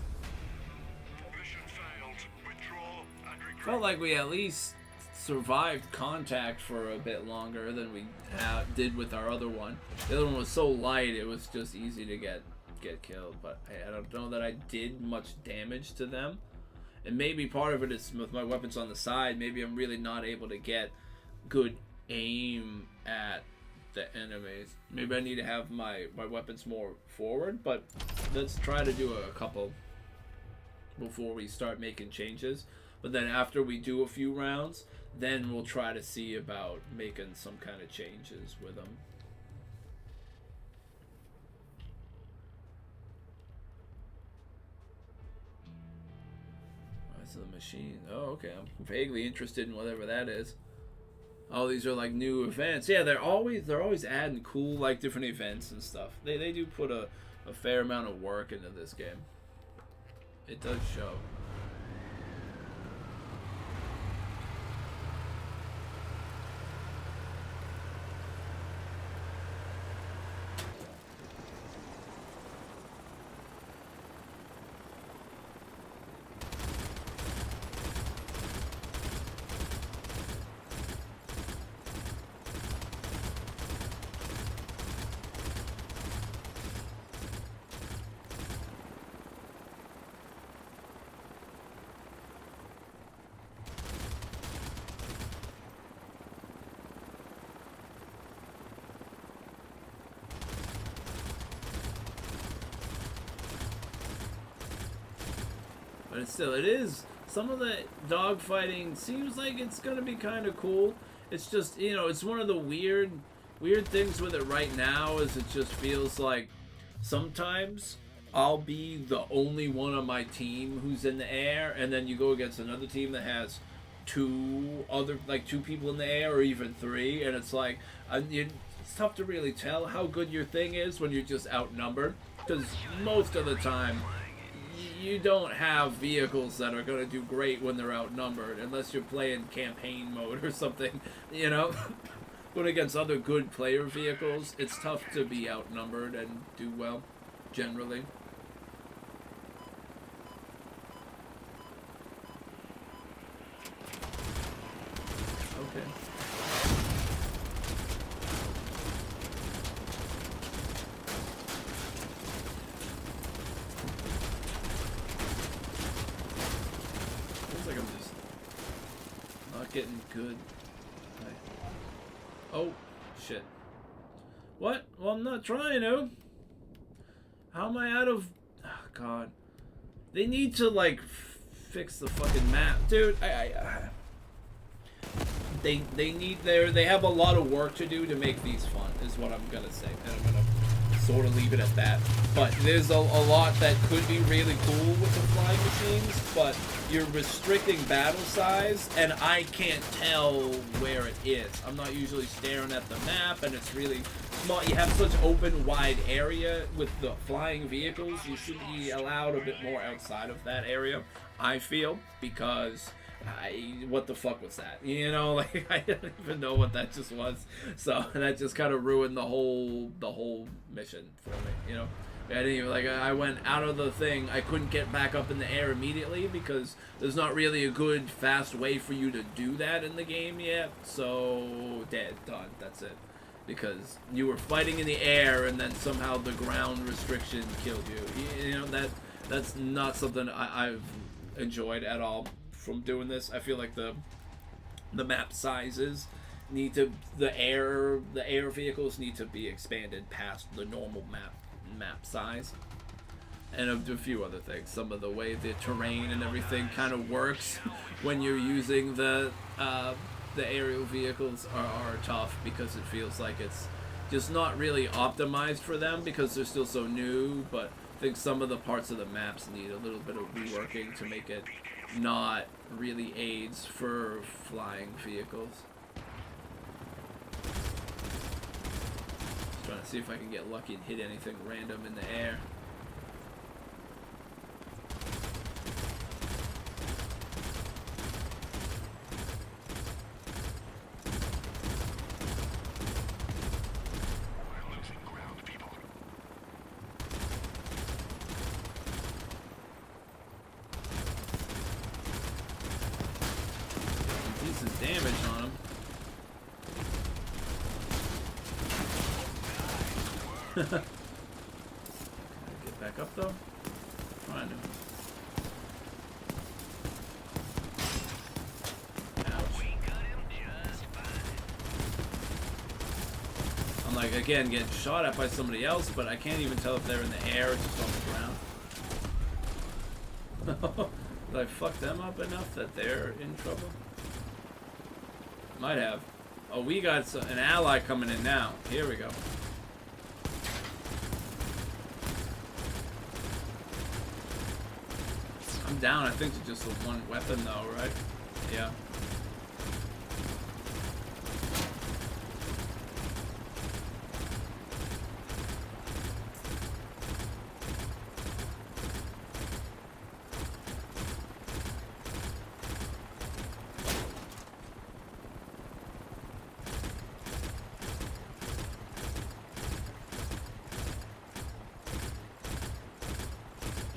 Felt like we at least survived contact for a bit longer than we did with our other one. The other one was so light, it was just easy to get killed, but hey, I don't know that I did much damage to them. And maybe part of it is with my weapons on the side, maybe I'm really not able to get good aim at the enemies. Maybe I need to have my weapons more forward, but let's try to do a couple before we start making changes. But then after we do a few rounds, then we'll try to see about making some kind of changes with them. That's the machine. Oh, okay. I'm vaguely interested in whatever that is. Oh, these are like new events. Yeah, they're always adding cool like different events and stuff. They do put a fair amount of work into this game. It does show. But still, it is, some of the dogfighting seems like it's gonna be kind of cool. It's just, you know, it's one of the weird things with it right now is it just feels like sometimes I'll be the only one on my team who's in the air, and then you go against another team that has two people in the air, or even three, and it's like, it's tough to really tell how good your thing is when you're just outnumbered, because most of the time you don't have vehicles that are going to do great when they're outnumbered, unless you're playing campaign mode or something, you know? But against other good player vehicles, it's tough to be outnumbered and do well, generally. Okay. Getting good. Oh, shit. What? Well, I'm not trying to. How am I out of... Oh, God. They need to, like, fix the fucking map. Dude, They need they have a lot of work to do to make these fun, is what I'm gonna say. And I'm gonna sort of leave it at that. But there's a lot that could be really cool with the flying machines, but you're restricting battle size, and I can't tell where it is. I'm not usually staring at the map, and it's really small. You have such open, wide area with the flying vehicles. You should be allowed a bit more outside of that area, I feel, because what the fuck was that? You know, like, I don't even know what that just was. So that just kind of ruined the whole mission for me, you know. I didn't even, like, I went out of the thing. I couldn't get back up in the air immediately because there's not really a good, fast way for you to do that in the game yet. So, dead, done, that's it. Because you were fighting in the air and then somehow the ground restriction killed you. You know, that's not something I've enjoyed at all from doing this. I feel like the map sizes need to, the air vehicles need to be expanded past the normal map size, and a few other things. Some of the way the terrain and everything kind of works when you're using the aerial vehicles are tough, because it feels like it's just not really optimized for them because they're still so new. But I think some of the parts of the maps need a little bit of reworking to make it not really aids for flying vehicles. Trying to see if I can get lucky and hit anything random in the air. Decent damage on him. Can I get back up though? Fine. Ouch. like, again, getting shot at by somebody else, but I can't even tell if they're in the air or just on the ground. Did I fuck them up enough that they're in trouble? Might have. Oh, we got an ally coming in now. Here we go. I'm down, I think, to just the one weapon, though, right? Yeah.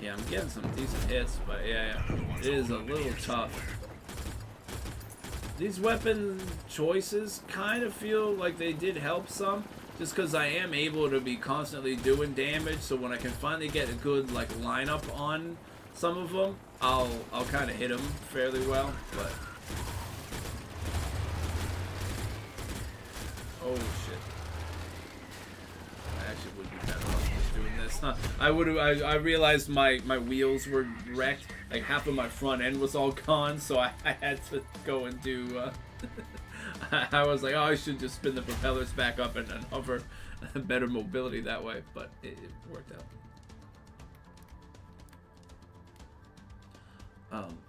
Yeah, I'm getting some decent hits, but yeah, it is a little tough. These weapon choices kind of feel like they did help some, just because I am able to be constantly doing damage, so when I can finally get a good like lineup on some of them, I'll kind of hit them fairly well, but... Oh shit. I actually would be better off just doing this. Huh. I realized my wheels were wrecked. Like half of my front end was all gone, so I had to go and do I was like, oh, I should just spin the propellers back up and hover. Better mobility that way, but it worked out.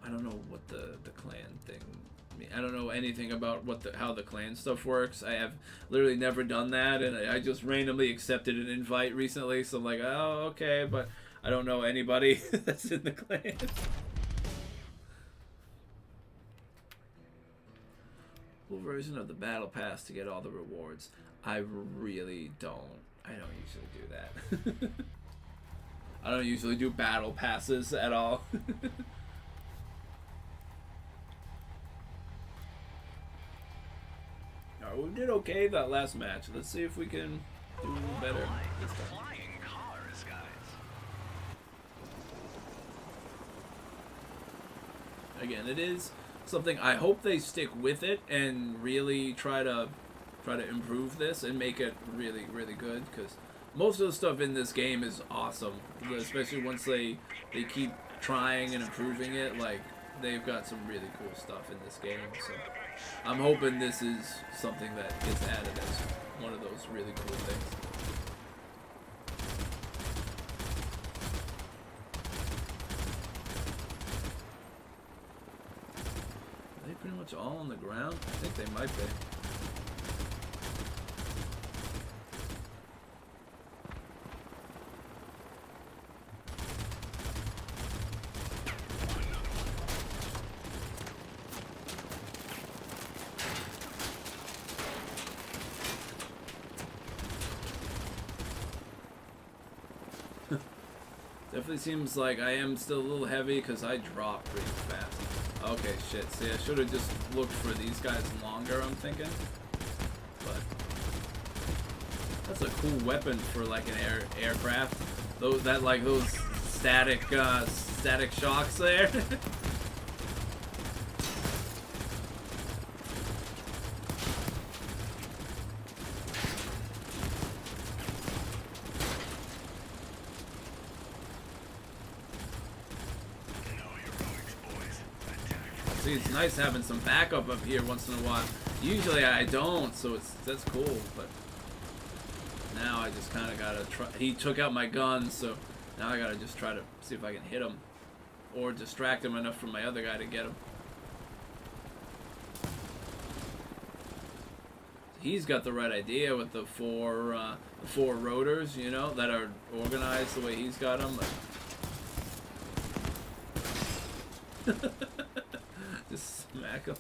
I don't know what the clan thing. I don't know anything about how the clan stuff works. I have literally never done that, and I just randomly accepted an invite recently. So I'm like, oh, okay, but I don't know anybody that's in the clan. Full version of the battle pass to get all the rewards. I really don't. I don't usually do that. I don't usually do battle passes at all. We did okay that last match. Let's see if we can do better this time. Again, it is something I hope they stick with it and really try to improve this and make it really, really good, because most of the stuff in this game is awesome, especially once they keep trying and improving it. Like, they've got some really cool stuff in this game, so I'm hoping this is something that gets added as one of those really cool things. Are they pretty much all on the ground? I think they might be. Definitely seems like I am still a little heavy because I drop pretty fast. Okay, shit. See, I should have just looked for these guys longer, I'm thinking. But that's a cool weapon for like an aircraft. Those static shocks there. See, it's nice having some backup up here once in a while. Usually I don't, so that's cool, but now I just kind of gotta try. He took out my gun, so now I gotta just try to see if I can hit him or distract him enough from my other guy to get him. He's got the right idea with the four rotors, you know, that are organized the way he's got them. Just smack him.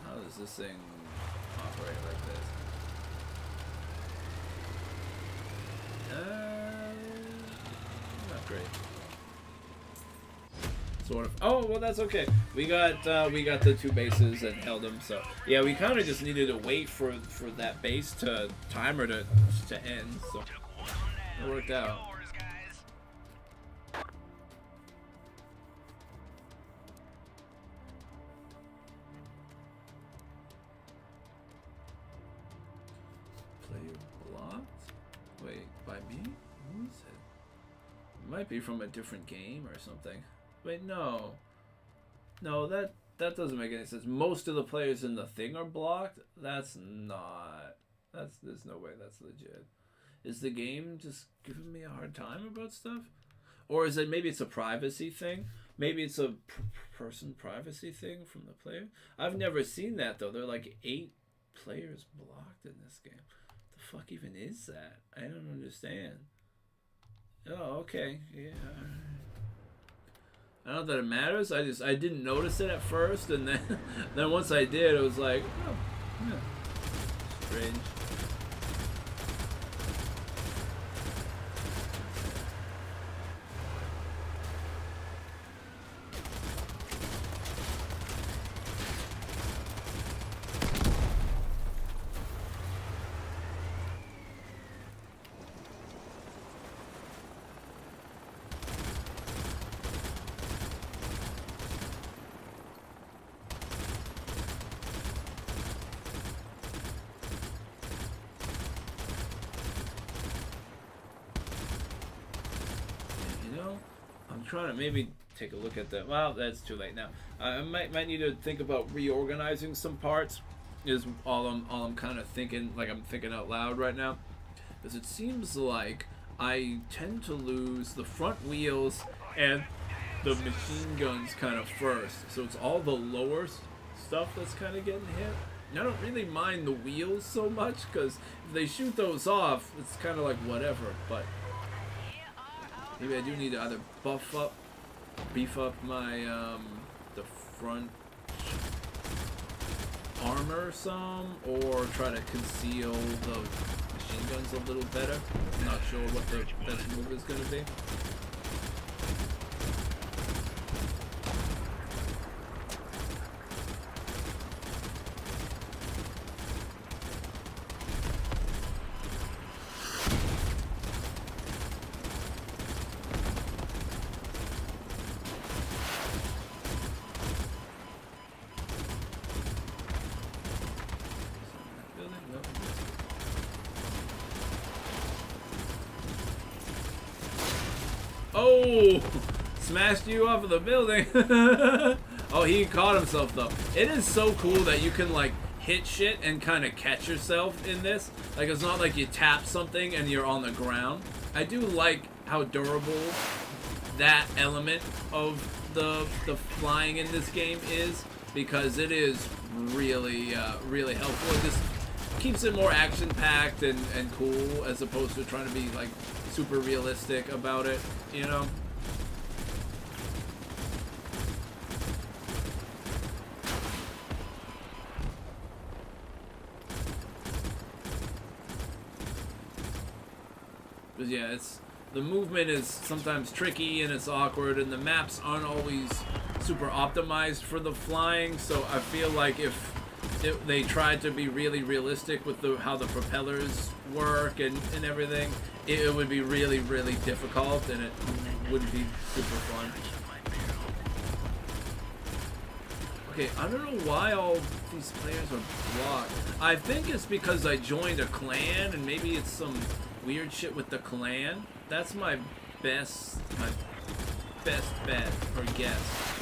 How does this thing operate like this? Not great. Sort of. Oh, well, that's okay. We got the two bases and held them. So yeah, we kind of just needed to wait for that base timer to end. So it worked out. by me? Who is it? It might be from a different game or something. Wait, no. No, that doesn't make any sense. Most of the players in the thing are blocked? That's not... There's no way that's legit. Is the game just giving me a hard time about stuff? Or is it maybe it's a privacy thing? Maybe it's a person privacy thing from the player? I've never seen that, though. There are like 8 players blocked in this game. What the fuck even is that? I don't understand. Oh, okay. Yeah. I don't know that it matters. I didn't notice it at first, and then once I did, it was like, oh, yeah. Strange. Trying to maybe take a look at that. Well, that's too late now. I might need to think about reorganizing some parts. Is all I'm kind of thinking, like I'm thinking out loud right now, because it seems like I tend to lose the front wheels and the machine guns kind of first. So it's all the lower stuff that's kind of getting hit. I don't really mind the wheels so much, because if they shoot those off, it's kind of like whatever. But maybe I do need to either beef up my the front armor some, or try to conceal the machine guns a little better. I'm not sure what the best move is going to be. Oh! Smashed you off of the building. Oh, he caught himself though. It is so cool that you can like hit shit and kind of catch yourself in this. Like it's not like you tap something and you're on the ground. I do like how durable that element of the flying in this game is, because it is really really helpful. It just keeps it more action packed and cool, as opposed to trying to be like super realistic about it, you know? But yeah, the movement is sometimes tricky and it's awkward, and the maps aren't always super optimized for the flying, so I feel like if they tried to be really realistic with how the propellers work and everything, it would be really, really difficult, and it wouldn't be super fun. Okay, I don't know why all these players are blocked. I think it's because I joined a clan, and maybe it's some weird shit with the clan. That's my best bet or guess.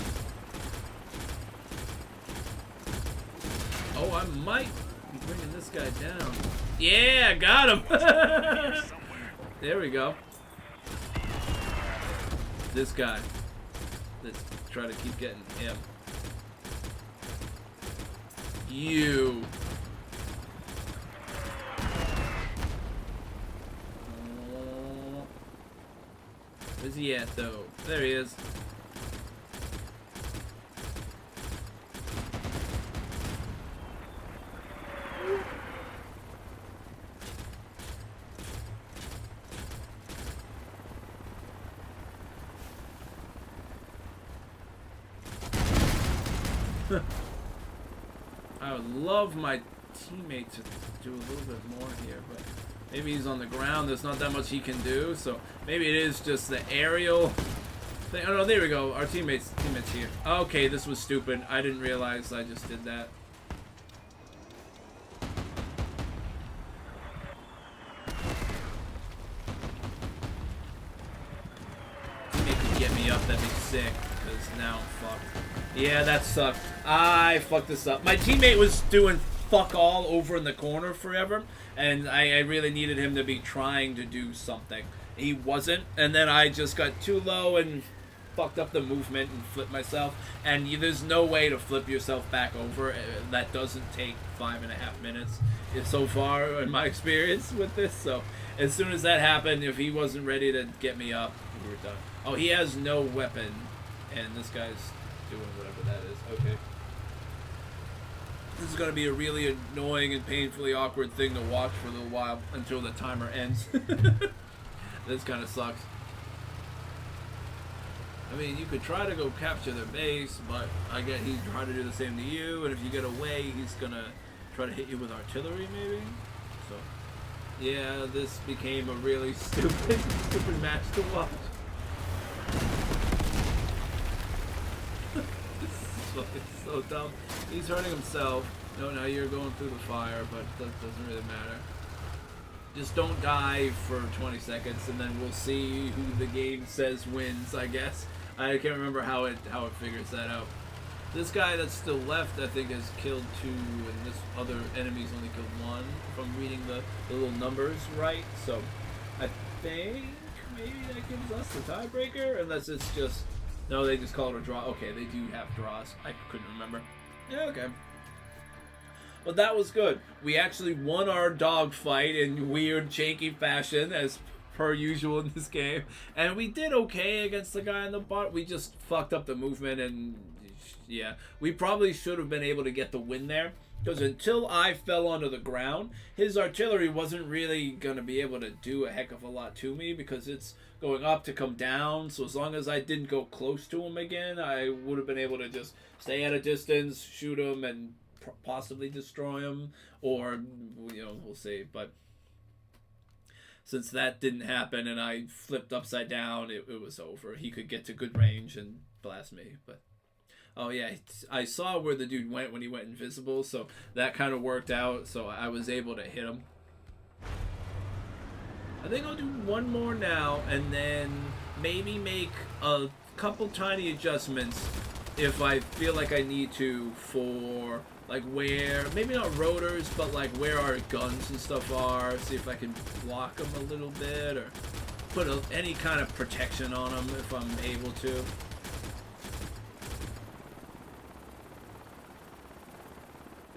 Oh, I might be bringing this guy down. Yeah, got him. There we go. This guy. Let's try to keep getting him. You. Where's he at, though? There he is. I would love my teammate to do a little bit more here, but maybe he's on the ground. There's not that much he can do, so maybe it is just the aerial thing. Oh no, there we go. Our teammates here. Okay, this was stupid. I didn't realize I just did that. me up, that'd be sick, because now I'm fucked. Yeah, that sucked. I fucked this up. My teammate was doing fuck all over in the corner forever, and I really needed him to be trying to do something. He wasn't, and then I just got too low and fucked up the movement and flipped myself, and there's no way to flip yourself back over. That doesn't take 5.5 minutes so far in my experience with this. So as soon as that happened, if he wasn't ready to get me up, we were done. Oh, he has no weapon, and this guy's doing whatever that is. Okay. This is going to be a really annoying and painfully awkward thing to watch for a little while until the timer ends. This kind of sucks. I mean, you could try to go capture their base, but I get he's trying to do the same to you, and if you get away, he's going to try to hit you with artillery, maybe? So, yeah, this became a really stupid match to watch. It's so dumb. He's hurting himself. No, now you're going through the fire, but that doesn't really matter. Just don't die for 20 seconds, and then we'll see who the game says wins, I guess. I can't remember how it figures that out. This guy that's still left, I think, has killed 2, and this other enemy's only killed 1, if I'm reading the little numbers right. So, I think maybe that gives us the tiebreaker, unless it's just... No, they just call it a draw. Okay, they do have draws. I couldn't remember. Yeah, okay. Well, that was good. We actually won our dogfight in weird, shaky fashion, as per usual in this game. And we did okay against the guy on the bot. We just fucked up the movement, and yeah. We probably should have been able to get the win there. Because until I fell onto the ground, his artillery wasn't really going to be able to do a heck of a lot to me, because it's going up to come down. So as long as I didn't go close to him again, I would have been able to just stay at a distance, shoot him, and possibly destroy him. Or, you know, we'll see. But since that didn't happen and I flipped upside down, it was over. He could get to good range and blast me, but... Oh yeah, I saw where the dude went when he went invisible, so that kind of worked out, so I was able to hit him. I think I'll do one more now, and then maybe make a couple tiny adjustments if I feel like I need to for, like, where, maybe not rotors, but like where our guns and stuff are, see if I can block them a little bit, or put any kind of protection on them if I'm able to.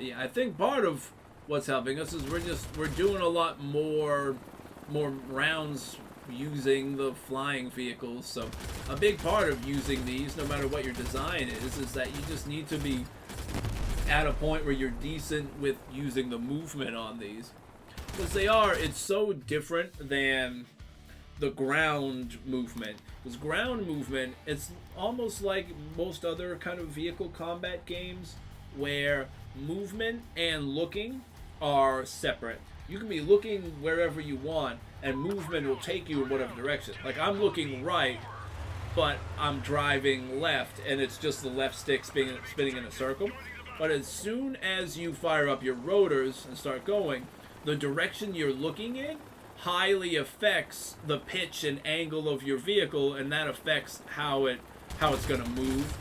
Yeah, I think part of what's helping us is we're doing a lot more rounds using the flying vehicles. So a big part of using these, no matter what your design is that you just need to be at a point where you're decent with using the movement on these. Because it's so different than the ground movement. Because ground movement, it's almost like most other kind of vehicle combat games where movement and looking are separate. You can be looking wherever you want, and movement will take you in whatever direction. Like, I'm looking right, but I'm driving left, and it's just the left stick spinning in a circle. But as soon as you fire up your rotors and start going, the direction you're looking in highly affects the pitch and angle of your vehicle, and that affects how it's going to move.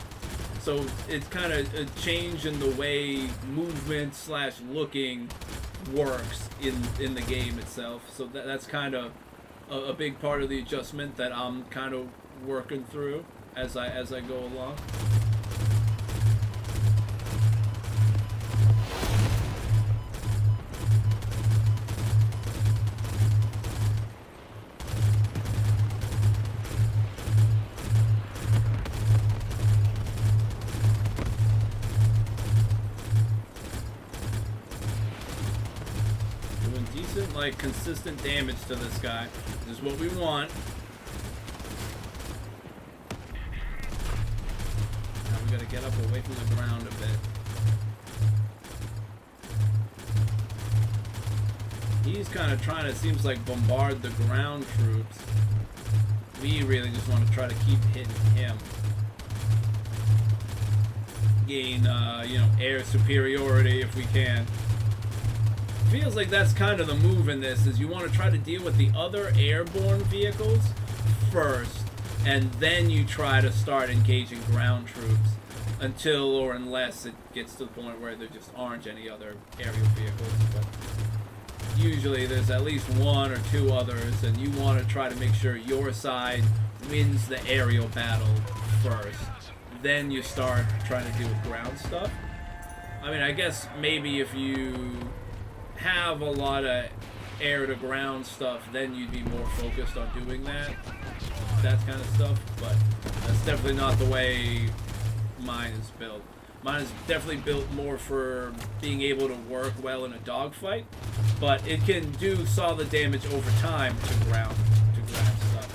So it's kind of a change in the way movement / looking works in the game itself. So that's kind of a big part of the adjustment that I'm kind of working through as I go along. Like consistent damage to this guy. This is what we want. Now we gotta get up away from the ground a bit. He's kind of trying to, seems like, bombard the ground troops. We really just want to try to keep hitting him. Gain, air superiority if we can. Feels like that's kind of the move in this, is you want to try to deal with the other airborne vehicles first, and then you try to start engaging ground troops until or unless it gets to the point where there just aren't any other aerial vehicles. But usually there's at least one or two others, and you want to try to make sure your side wins the aerial battle first. Then you start trying to deal with ground stuff. I mean, I guess maybe if you have a lot of air-to-ground stuff, then you'd be more focused on doing that kind of stuff. But that's definitely not the way mine is built. Mine is definitely built more for being able to work well in a dogfight, but it can do solid damage over time to ground stuff.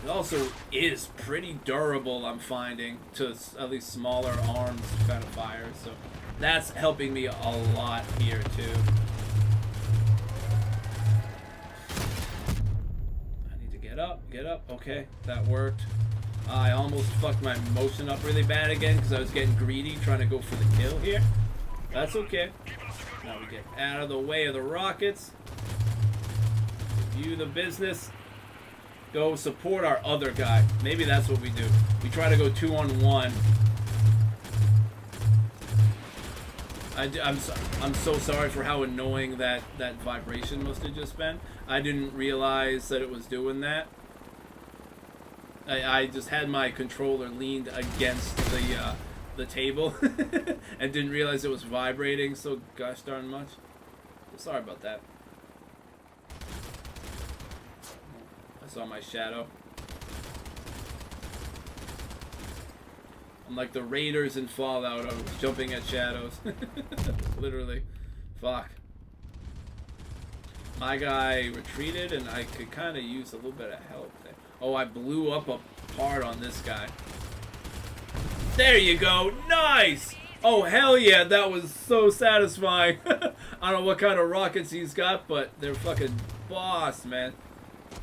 It also is pretty durable, I'm finding, to at least smaller arms kind of fire, so that's helping me a lot here too. I need to get up, okay, that worked. I almost fucked my motion up really bad again because I was getting greedy trying to go for the kill here. That's okay. Now we get out of the way of the rockets. View the business. Go support our other guy. Maybe that's what we do. We try to go 2-on-1. I'm so sorry for how annoying that vibration must have just been. I didn't realize that it was doing that. I just had my controller leaned against the table and didn't realize it was vibrating so gosh darn much. Sorry about that. I saw my shadow. I'm like the Raiders in Fallout. I was jumping at shadows. Literally. Fuck. My guy retreated and I could kind of use a little bit of help there. Oh, I blew up a part on this guy. There you go. Nice! Oh, hell yeah. That was so satisfying. I don't know what kind of rockets he's got, but they're fucking boss, man.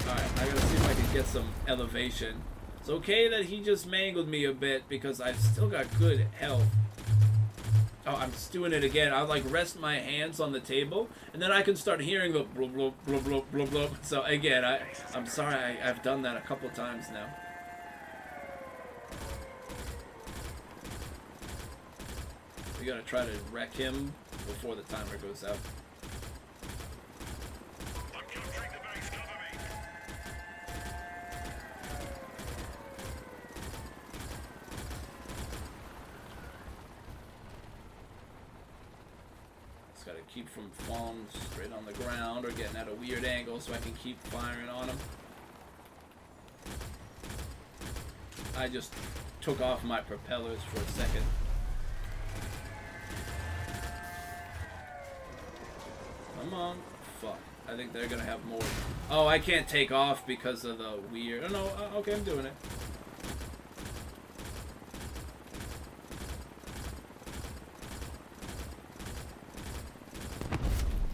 Alright, I gotta see if I can get some elevation. It's okay that he just mangled me a bit because I've still got good health. Oh, I'm just doing it again. I like rest my hands on the table, and then I can start hearing the blub blub blub blub blub blub. So again, I'm sorry I've done that a couple times now. We gotta try to wreck him before the timer goes out. Keep from falling straight on the ground or getting at a weird angle so I can keep firing on him. I just took off my propellers for a second. Come on. Fuck. I think they're gonna have more. Oh, I can't take off because of the weird. Oh no, okay, I'm doing it.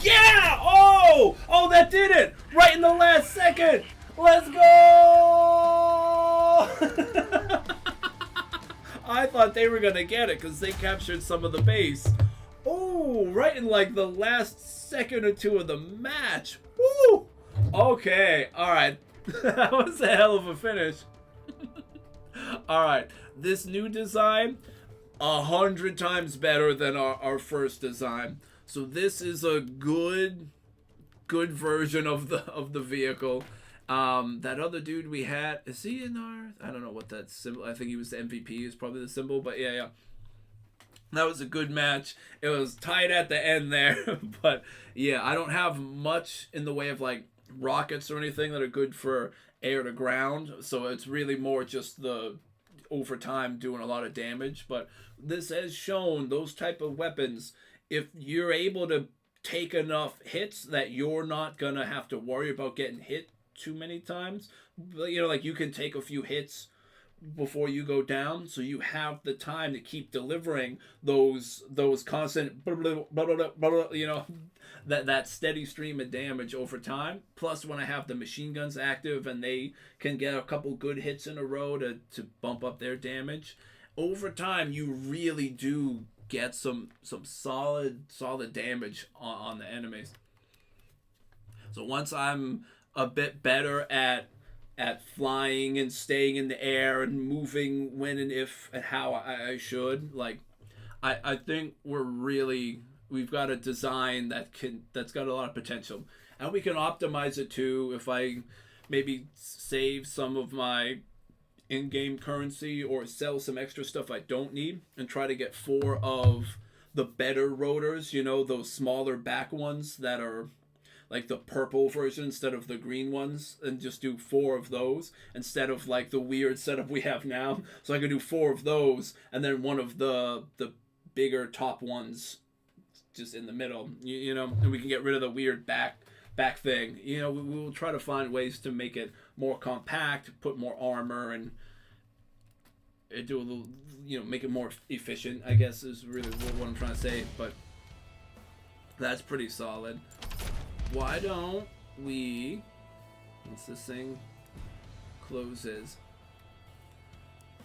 Yeah! Oh! Oh, that did it! Right in the last second! Let's go! I thought they were gonna get it because they captured some of the base. Oh, right in like the last second or two of the match. Woo! Okay, alright. That was a hell of a finish. Alright, this new design, 100 times better than our first design. So this is a good version of the vehicle. That other dude we had, is he in our? I don't know what that symbol. I think he was the MVP. Is probably the symbol. But yeah. That was a good match. It was tight at the end there, but yeah, I don't have much in the way of like rockets or anything that are good for air to ground. So it's really more just the over time doing a lot of damage. But this has shown those type of weapons. If you're able to take enough hits that you're not going to have to worry about getting hit too many times, you know, like you can take a few hits before you go down, so you have the time to keep delivering those constant blah, blah, blah, blah, blah, blah, you know, that steady stream of damage over time. Plus when I have the machine guns active and they can get a couple good hits in a row to bump up their damage, over time you really do get some solid damage on the enemies. So once I'm a bit better at flying and staying in the air and moving when and if and how I should. Like I think we've got a design that's got a lot of potential, and we can optimize it too. If I maybe save some of my in-game currency or sell some extra stuff I don't need and try to get 4 of the better rotors, those smaller back ones that are like the purple version instead of the green ones, and just do 4 of those instead of like the weird setup we have now. So I could do 4 of those and then one of the bigger top ones just in the middle, and we can get rid of the weird back thing. We will try to find ways to make it more compact, put more armor, and do a little, make it more efficient, I guess is really what I'm trying to say. But that's pretty solid. Why don't we, once this thing closes,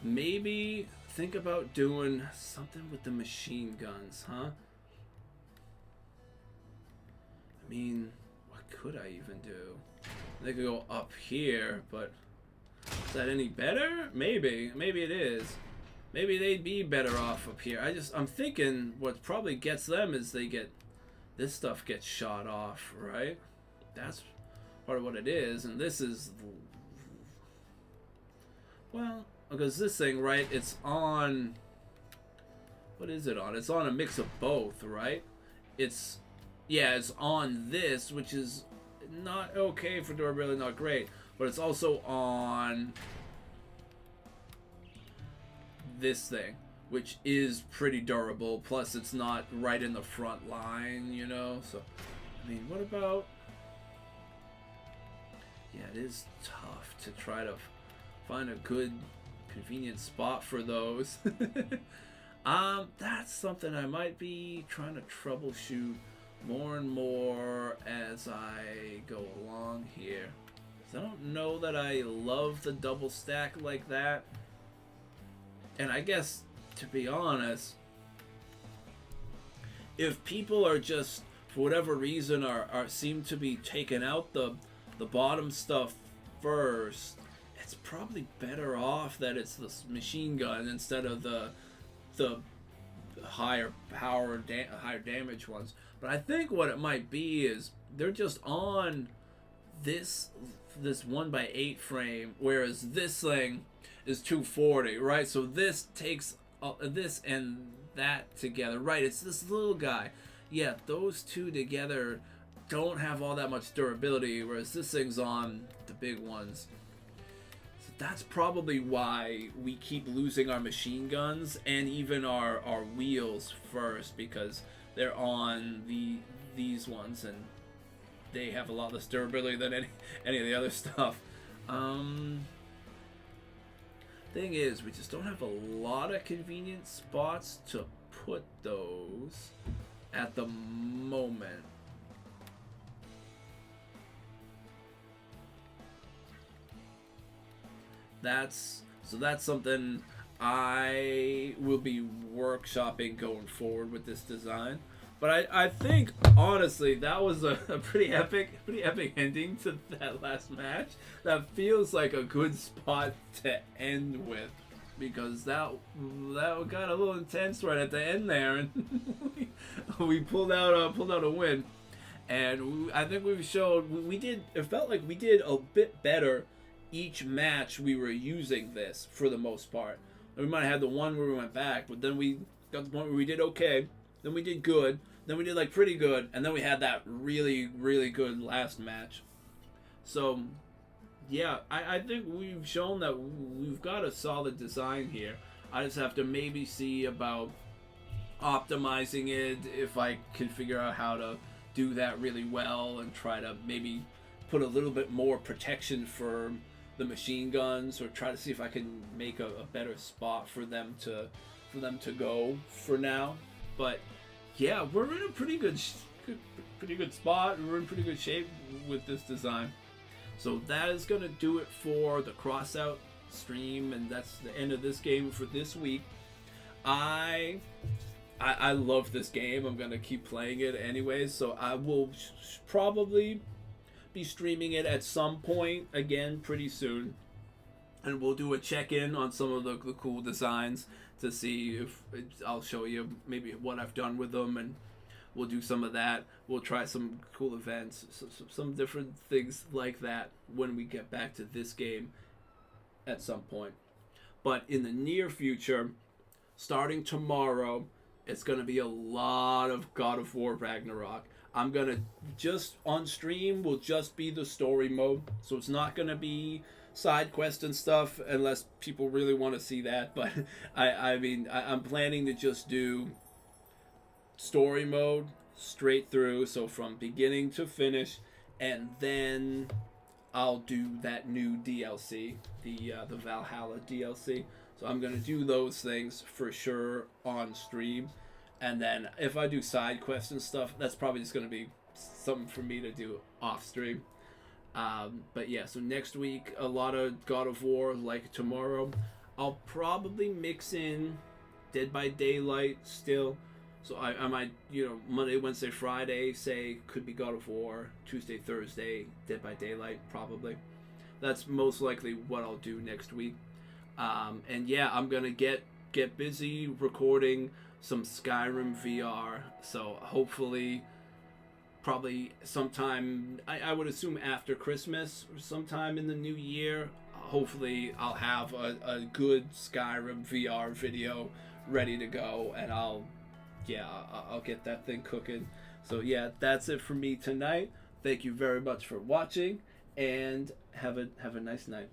maybe think about doing something with the machine guns, huh? I mean, what could I even do? They could go up here, but is that any better? Maybe it is. Maybe they'd be better off up here. I'm thinking what probably gets them is this stuff gets shot off, right? That's part of what it is, and this is, well, because this thing, right, it's on, what is it on? It's on a mix of both, right? It's on this, which is not okay for durability, not great, but it's also on this thing, which is pretty durable, plus it's not right in the front line, so, I mean, what about, yeah, it is tough to try to find a good, convenient spot for those. That's something I might be trying to troubleshoot more and more as I go along here. I don't know that I love the double stack like that. And I guess, to be honest, if people are just, for whatever reason, seem to be taking out the bottom stuff first, it's probably better off that it's the machine gun instead of the higher power, higher damage ones. But I think what it might be is they're just on this 1x8 frame, whereas this thing is 240, right? So this takes this and that together, right? It's this little guy. Yeah, those two together don't have all that much durability, whereas this thing's on the big ones. So that's probably why we keep losing our machine guns and even our wheels first, because they're on these ones and they have a lot less durability than any of the other stuff. Thing is, we just don't have a lot of convenient spots to put those at the moment. That's something I will be workshopping going forward with this design. But I think, honestly, that was a pretty epic ending to that last match. That feels like a good spot to end with, because that got a little intense right at the end there, and we pulled out a win. And I think we've showed it felt like we did a bit better each match we were using this for the most part. We might have had the one where we went back, but then we got the one where we did okay, then we did good, then we did like pretty good, and then we had that really, really good last match. So, yeah, I think we've shown that we've got a solid design here. I just have to maybe see about optimizing it, if I can figure out how to do that really well, and try to maybe put a little bit more protection for the machine guns, or try to see if I can make a better spot for them to go for now. But yeah, we're in a pretty good spot. We're in pretty good shape with this design. So that is going to do it for the Crossout stream, and that's the end of this game for this week. I love this game. I'm going to keep playing it anyways, so I will probably be streaming it at some point again pretty soon, and we'll do a check-in on some of the cool designs to see if I'll show you maybe what I've done with them, and we'll do some of that. We'll try some cool events, some different things like that when we get back to this game at some point. But in the near future, starting tomorrow, it's going to be a lot of God of War Ragnarok. I'm going to just on stream will just be the story mode, so it's not going to be side quest and stuff unless people really want to see that. But I'm planning to just do story mode straight through, so from beginning to finish, and then I'll do that new DLC, the Valhalla DLC. So I'm gonna do those things for sure on stream, and then if I do side quests and stuff, that's probably just gonna be something for me to do off stream. But yeah, so next week a lot of God of War. Like tomorrow, I'll probably mix in Dead by Daylight still. So I might, Monday, Wednesday, Friday, say, could be God of War. Tuesday, Thursday, Dead by Daylight, probably. That's most likely what I'll do next week. And yeah, I'm going to get busy recording some Skyrim VR. So hopefully, probably sometime, I would assume after Christmas, or sometime in the new year, hopefully I'll have a good Skyrim VR video ready to go, and I'll get that thing cooking. So yeah, that's it for me tonight. Thank you very much for watching, and have a nice night.